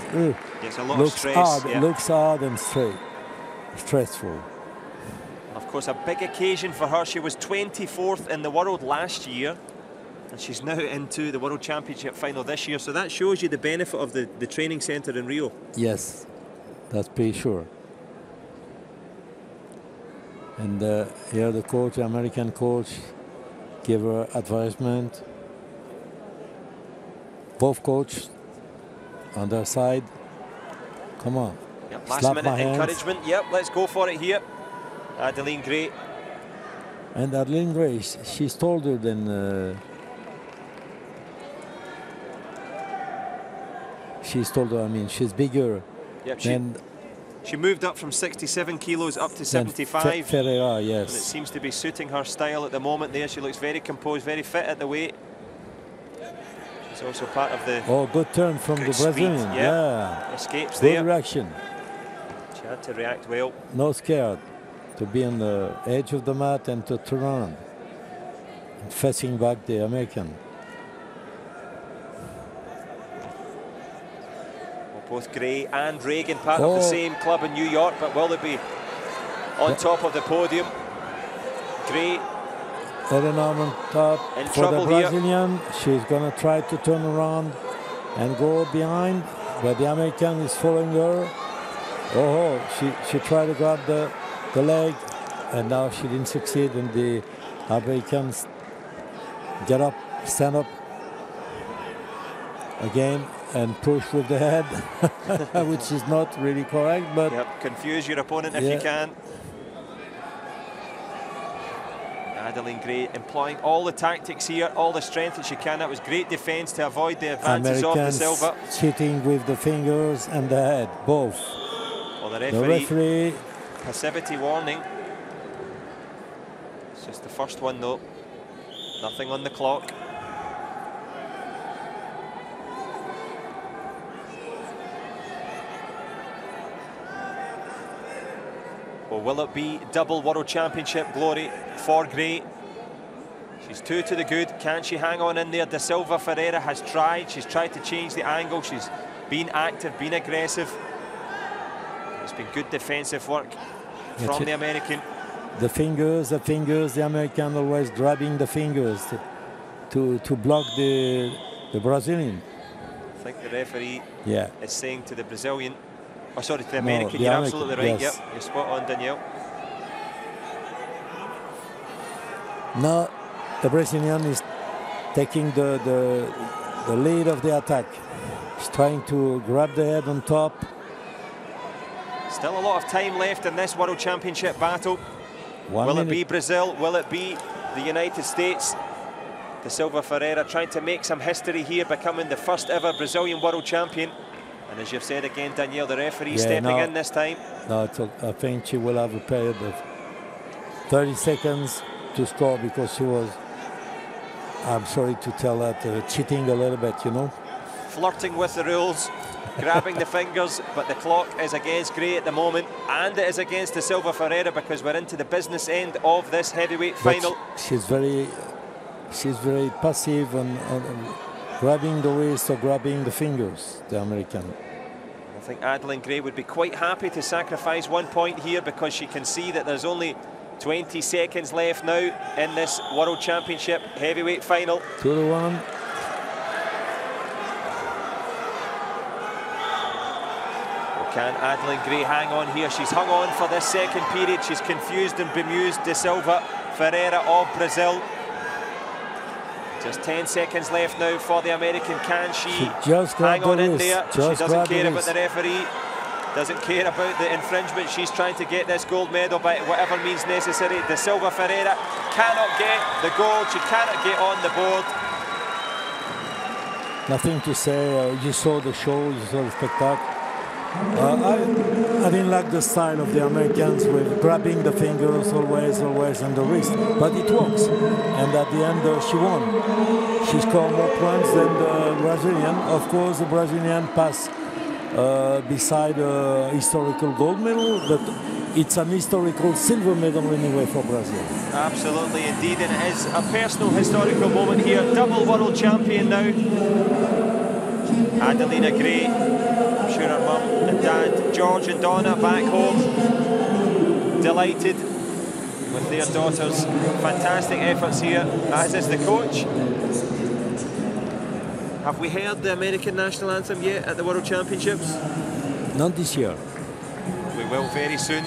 It's a lot of stress. Hard, looks hard and stressful. Of course, a big occasion for her. She was 24th in the world last year, and she's now into the World Championship final this year. So that shows you the benefit of the training centre in Rio. Yes, that's pretty sure. And here the coach, the American coach, gave her advisement. Both coaches on their side. Come on. Yep, last minute encouragement. Yep, let's go for it here. Adeline Gray. And Adeline Gray, she's taller than. She's taller. I mean, she's bigger. Yep, she moved up from 67 kilos up to 75. Ferreira, yes. And it seems to be suiting her style at the moment there. She looks very composed, very fit at the weight. She's also part of the... Oh, good turn from the Brazilian. Yeah. Escapes good there. reaction. She had to react well. No scared to be on the edge of the mat and to turn around. And facing back the American. Both Gray and Reagan part of the same club in New York, but will they be on top of the podium? Gray head and arm on top in for trouble the Brazilian. Here. She's going to try to turn around and go behind, but the American is following her. She tried to grab the leg, and now she didn't succeed, and the Americans get up, stand up again, and push with the head, which is not really correct, but... Yep, confuse your opponent if you can. Adeline Gray employing all the tactics here, all the strength that she can. That was great defence to avoid the advances of the Silva. Cheating with the fingers and the head, both. Well, the referee passivity warning. It's just the first one though. Nothing on the clock. Well, will it be double World Championship glory for Gray? She's 2 to the good. Can she hang on in there? De Silva Ferreira has tried. She's tried to change the angle. She's been active, been aggressive. It's been good defensive work from the American. The fingers, the American always grabbing the fingers to block the Brazilian. I think the referee is saying to the Brazilian, oh, sorry, to the American, you're absolutely right. Yes. Yep, you're spot on, Danielle. Now, the Brazilian is taking the lead of the attack. He's trying to grab the head on top. Still a lot of time left in this World Championship battle. Will it be Brazil? Will it be the United States? De Silva Ferreira trying to make some history here, becoming the first ever Brazilian World Champion. And as you've said again, Danielle, the referee stepping in this time. No, I think she will have a period of 30 seconds to score because she was, I'm sorry to tell that, cheating a little bit, you know. Flirting with the rules, grabbing the fingers, but the clock is against Gray at the moment, and it is against De Silva Ferreira because we're into the business end of this heavyweight final. She's very passive on grabbing the wrist or grabbing the fingers, the American. I think Adeline Gray would be quite happy to sacrifice 1 point here because she can see that there's only 20 seconds left now in this World Championship heavyweight final. 2-1. Can Adeline Gray hang on here? She's hung on for this second period. She's confused and bemused De Silva Ferreira of Brazil. Just 10 seconds left now for the American. Can she hang on in there? She doesn't care about the referee, doesn't care about the infringement. She's trying to get this gold medal by whatever means necessary. De Silva Ferreira cannot get the gold. She cannot get on the board. Nothing to say. You saw the show, you saw the spectacle. I didn't like the style of the Americans with grabbing the fingers always on the wrist, but it works. And at the end, she won. She scored more points than the Brazilian. Of course, the Brazilian passed beside a historical gold medal, but it's an historical silver medal anyway for Brazil. Absolutely, indeed, and it is a personal historical moment here. Double world champion now. Adelina Gray, I'm sure her mum and dad, George and Donna, back home, delighted with their daughters. Fantastic efforts here, as is the coach. Have we heard the American national anthem yet at the World Championships? Not this year. We will very soon.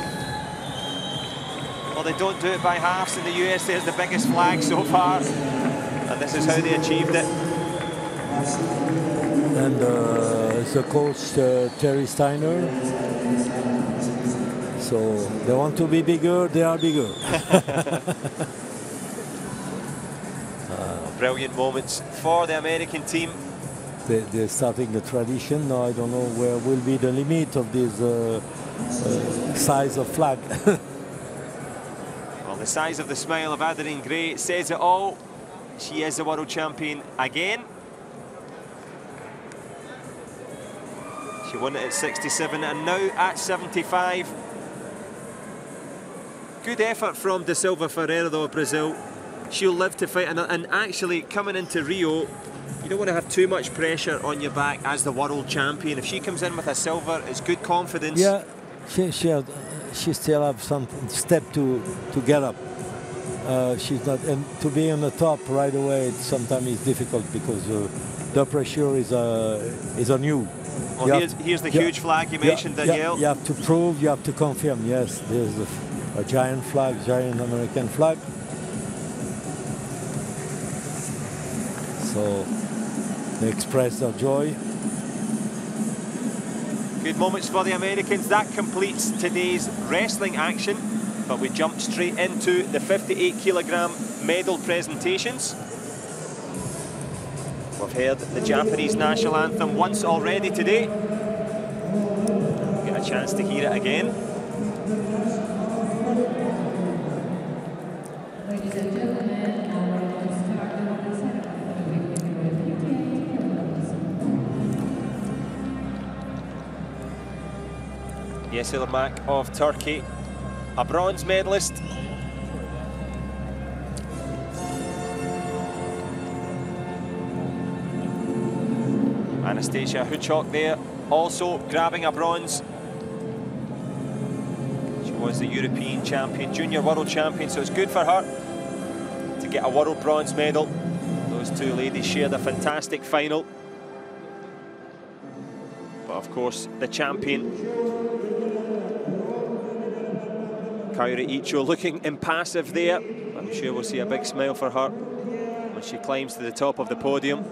Well, they don't do it by halves in the US. There's the biggest flag so far, and this is how they achieved it. And the coach Terry Steiner. So they want to be bigger, they are bigger. Brilliant moments for the American team. They're starting the tradition. Now I don't know where will be the limit of this size of flag. Well, the size of the smile of Adeline Gray says it all. She is the world champion again. She won it at 67 and now at 75. Good effort from Da Silva Ferreira though of Brazil. She'll live to fight, and actually coming into Rio, you don't want to have too much pressure on your back as the world champion. If she comes in with a silver, it's good confidence. Yeah, she still have some step to get up. She's not, and to be on the top right away sometimes is difficult because the pressure is on you. Well, here's the huge flag you mentioned, Danielle. You have to prove, you have to confirm. Yes, there's a giant flag, giant American flag. So they express their joy. Good moments for the Americans. That completes today's wrestling action. But we jump straight into the 58 kilogram medal presentations. We've heard the Japanese national anthem once already today. We'll get a chance to hear it again. Yes, Ilmak of Turkey, a bronze medalist. Anastasia Huchok there, also grabbing a bronze. She was the European champion, junior world champion, so it's good for her to get a world bronze medal. Those two ladies shared a fantastic final. But of course, the champion, Kaori Icho, looking impassive there. I'm sure we'll see a big smile for her when she climbs to the top of the podium.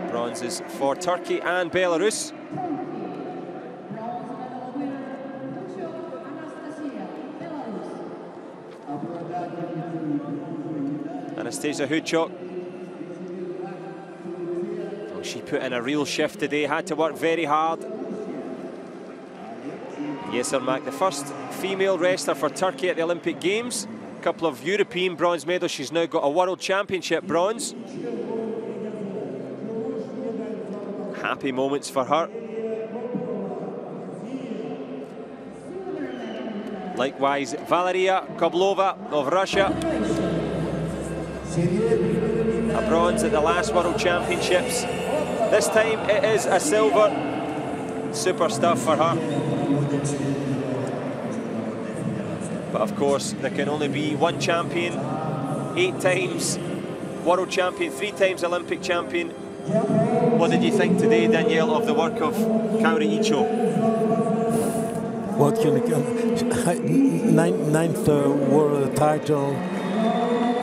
Bronzes for Turkey and Belarus. Anastasia Huchok. Oh, she put in a real shift today, had to work very hard. Yesermak, the first female wrestler for Turkey at the Olympic Games. A couple of European bronze medals. She's now got a World Championship bronze. Happy moments for her. Likewise, Valeria Koblova of Russia. A bronze at the last World Championships. This time it is a silver. Super stuff for her. But of course, there can only be one champion. 8 times world champion, 3 times Olympic champion. What did you think today, Danielle, of the work of Kaori Icho? What can ninth world title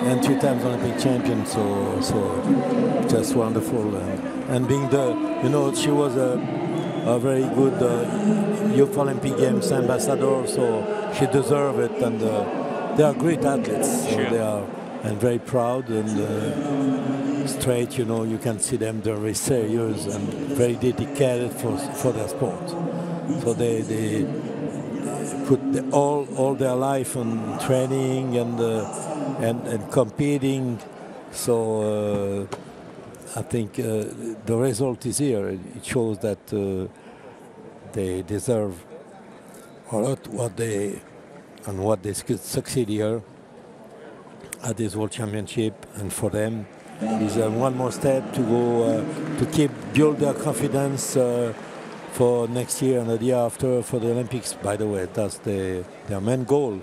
and 2 times Olympic champion, so just wonderful. And being the, you know, she was a very good Youth Olympic Games ambassador, so she deserves it. And they are great athletes. Sure. They are, and very proud and straight. You know, you can see them. They're very serious and very dedicated for their sport. So they put all their life on training and competing. So I think the result is here. It shows that they deserve a lot what they succeed here at this World Championship, and for them is one more step to go to build their confidence for next year and the year after for the Olympics. By the way, that's their main goal.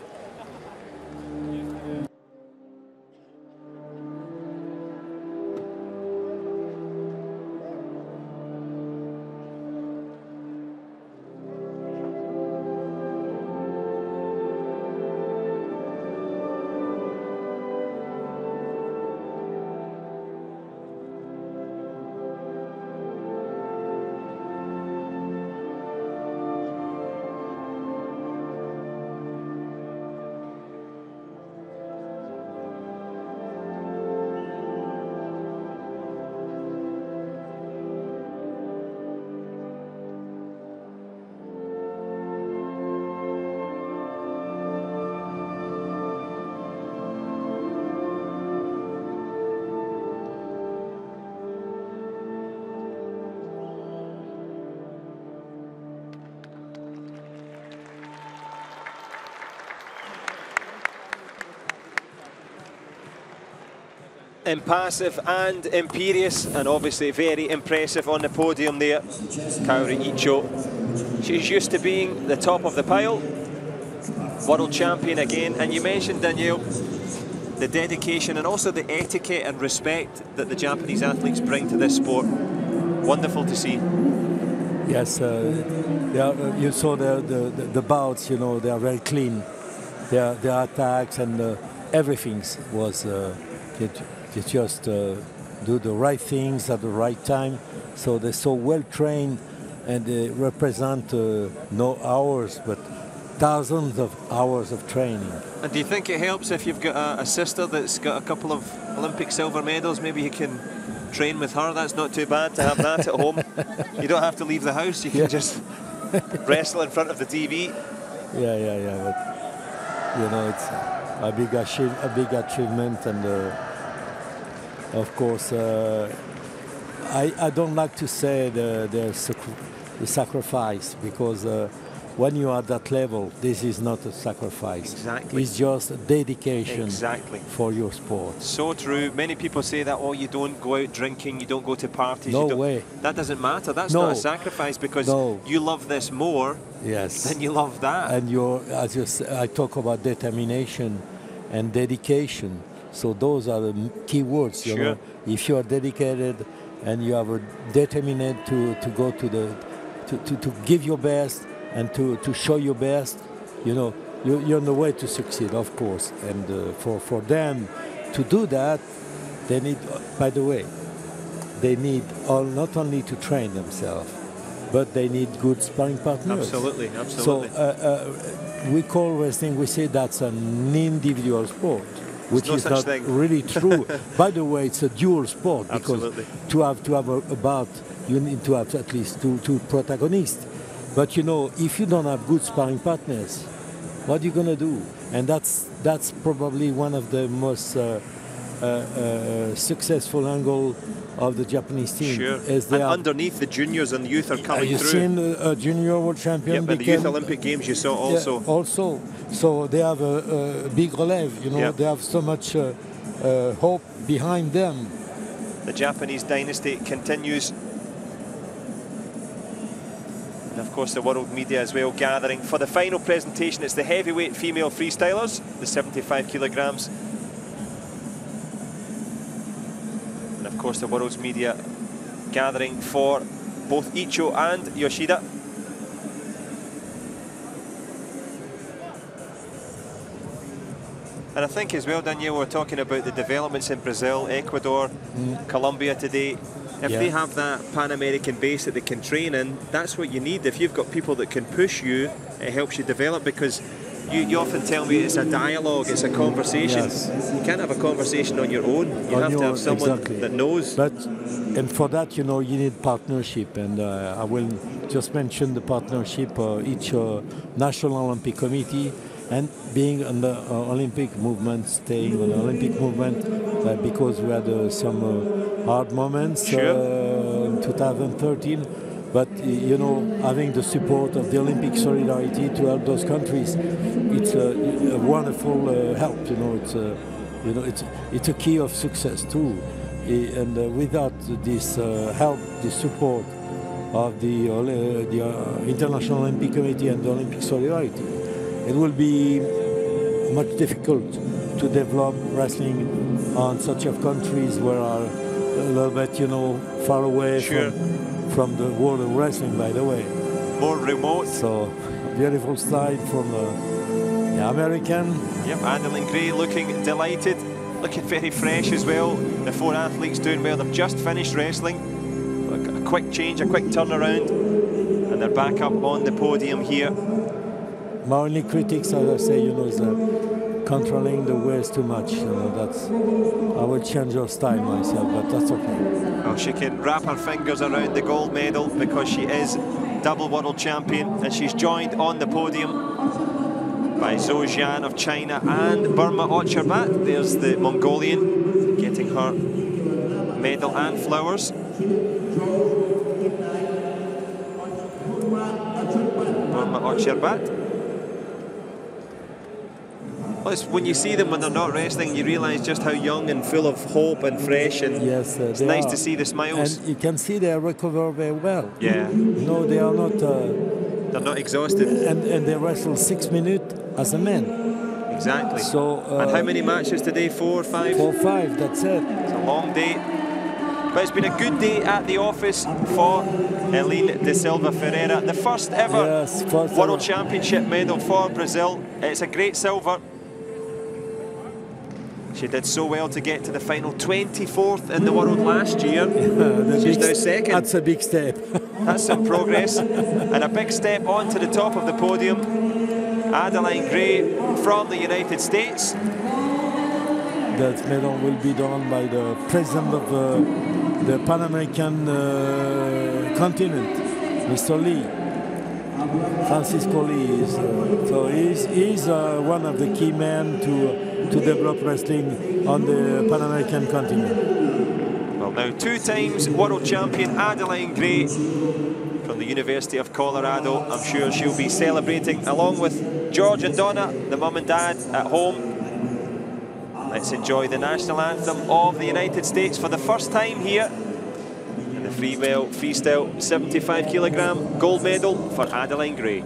Impassive and imperious, and obviously very impressive on the podium there, Kaori Icho. She's used to being the top of the pile, world champion again. And you mentioned, Danielle, the dedication and also the etiquette and respect that the Japanese athletes bring to this sport. Wonderful to see. Yes, you saw the bouts, you know, they are very clean. Their attacks and everything was... They just do the right things at the right time. So they're so well trained, and they represent no hours, but thousands of hours of training. And do you think it helps if you've got a sister that's got a couple of Olympic silver medals? Maybe you can train with her. That's not too bad to have that at home. You don't have to leave the house. You can just wrestle in front of the TV. Yeah. But, you know, it's a big achievement, and. Of course, I don't like to say the sacrifice, because when you are at that level, this is not a sacrifice. Exactly. It's just a dedication exactly. for your sport. So true. Many people say that, oh, you don't go out drinking, you don't go to parties. No way. That doesn't matter. That's no. not a sacrifice, because you love this more than you love that. And I talk about determination and dedication. So those are the key words. You know? If you are dedicated and you are determined to go to give your best and to show your best, you know, you're on the way to succeed, of course. And for them to do that, they need, by the way, they need not only to train themselves, but they need good sparring partners. Absolutely. So we call wrestling, we say that's an individual sport, which is not really true. By the way, it's a dual sport, because to have a bout, you need to have at least two protagonists. But you know, if you don't have good sparring partners, what are you going to do? And that's probably one of the most successful angle of the Japanese team. And underneath, the juniors and the youth are coming through. You've seen a junior world champion. Yep, and the Youth Olympic Games you saw also. Yeah, also. So they have a big relève, you know, they have so much hope behind them. The Japanese dynasty continues. And of course the world media as well gathering for the final presentation. It's the heavyweight female freestylers, the 75 kilograms. And of course the world's media gathering for both Icho and Yoshida. And I think as well, Daniel, we're talking about the developments in Brazil, Ecuador, Colombia today. If they have that Pan-American base that they can train in, that's what you need. If you've got people that can push you, it helps you develop, because you often tell me it's a dialogue, it's a conversation. You can't have a conversation on your own. You have to have someone that knows. And for that, you know, you need partnership. And I will just mention the partnership each National Olympic Committee, and being on the Olympic movement, staying on the Olympic movement, because we had some hard moments in 2013. But you know, having the support of the Olympic Solidarity to help those countries, it's a wonderful help. You know, it's a key of success too. And without this help, this support of the International Olympic Committee and the Olympic Solidarity, it will be much difficult to develop wrestling on such of countries where are a little bit, you know, far away from the world of wrestling, by the way. More remote. So, beautiful slide from the American. Yep, Adeline Gray looking delighted, looking very fresh as well. The four athletes doing well. They've just finished wrestling. A quick change, a quick turnaround, and they're back up on the podium here. My only critics, as I say, you know, is controlling the waist too much. You know, that's, I will change your style myself, but that's okay. Well, she can wrap her fingers around the gold medal because she is double world champion, and she's joined on the podium by Zhou Jian of China and Burma Ochirbat. There's the Mongolian getting her medal and flowers. Burma Ochirbat. When you see them when they're not wrestling, you realise just how young and full of hope and fresh, and yes, it's nice to see the smiles. And you can see they recover very well. Yeah. No, they are not. They're not exhausted. And they wrestle 6 minutes as a man. Exactly. So. And how many matches today? 4 or 5? 4 or 5. That's it. It's a long day, but it's been a good day at the office for Helene de Silva Ferreira. The first ever World Championship medal for Brazil. It's a great silver. She did so well to get to the final, 24th in the world last year. She's now second. That's a big step. That's some progress. And a big step onto the top of the podium. Adeline Gray from the United States. That medal will be done by the president of the Pan American continent, Mr. Lee. Francisco Lee is, so he's one of the key men to develop wrestling on the Pan American continent. Well, now 2 times world champion Adeline Gray from the University of Colorado. I'm sure she'll be celebrating along with George and Donna, the mum and dad at home. Let's enjoy the national anthem of the United States for the first time here. The freestyle 75 kg gold medal for Adeline Gray.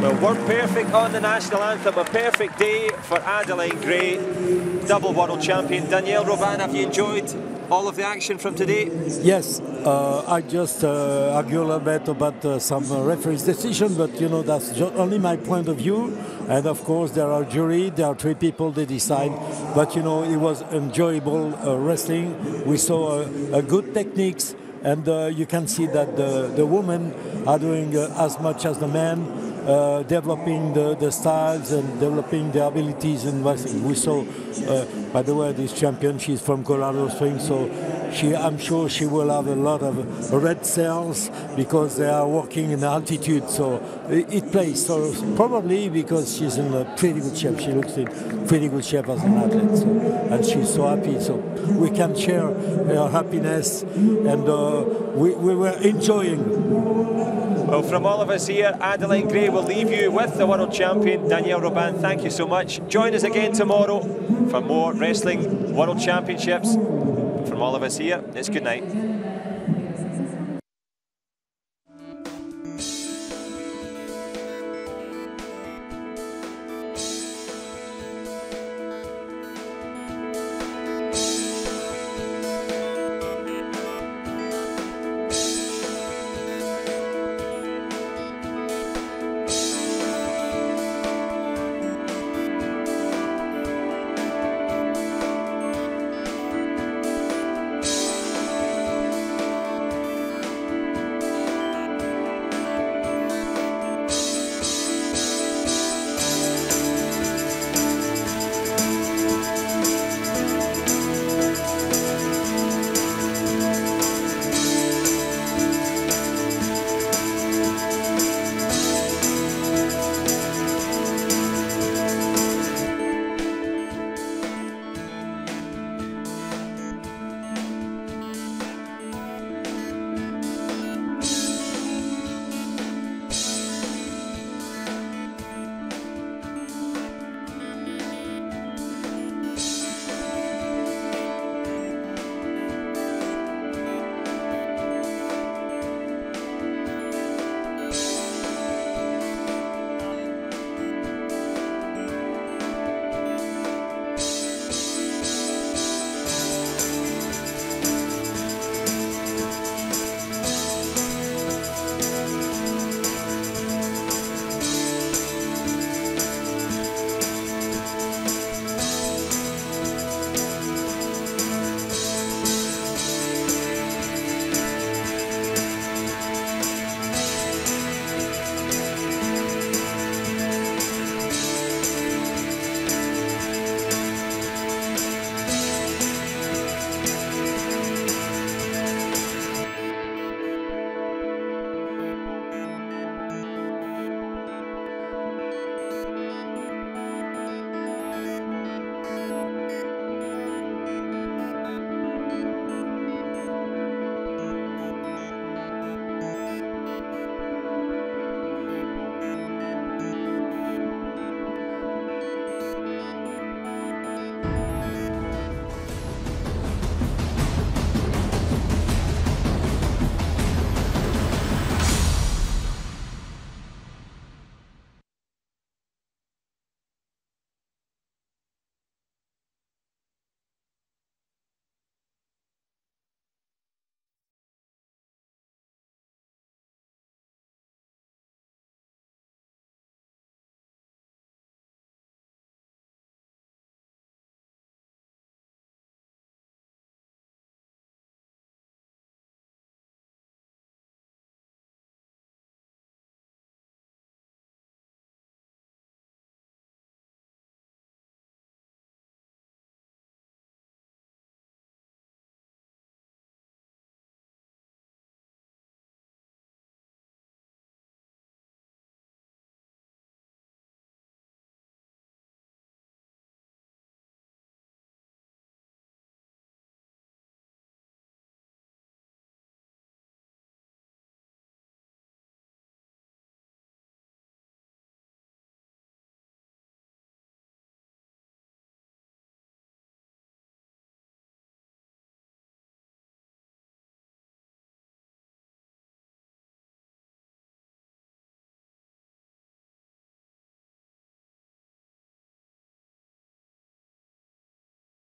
Well, word perfect on the national anthem. A perfect day for Adeline Gray, double world champion. Danielle Robin, have you enjoyed all of the action from today? Yes, I just argue a little bit about some referee's decision, but you know, that's just only my point of view. And of course, there are jury, there are 3 people, they decide. But you know, it was enjoyable wrestling. We saw a good techniques, and you can see that the women are doing as much as the men. developing the styles and developing the abilities and everything. We saw, by the way, this champion, she's from Colorado Springs, so I'm sure she will have a lot of red cells because they are working in altitude, so it plays. So probably because she's in a pretty good shape. She looks in pretty good shape as an athlete, so, and she's so happy. So we can share her happiness, and we were enjoying. Well, from all of us here, Adeline Gray will leave you with the world champion, Danielle Robin. Thank you so much. Join us again tomorrow for more Wrestling World Championships. From all of us here, it's good night.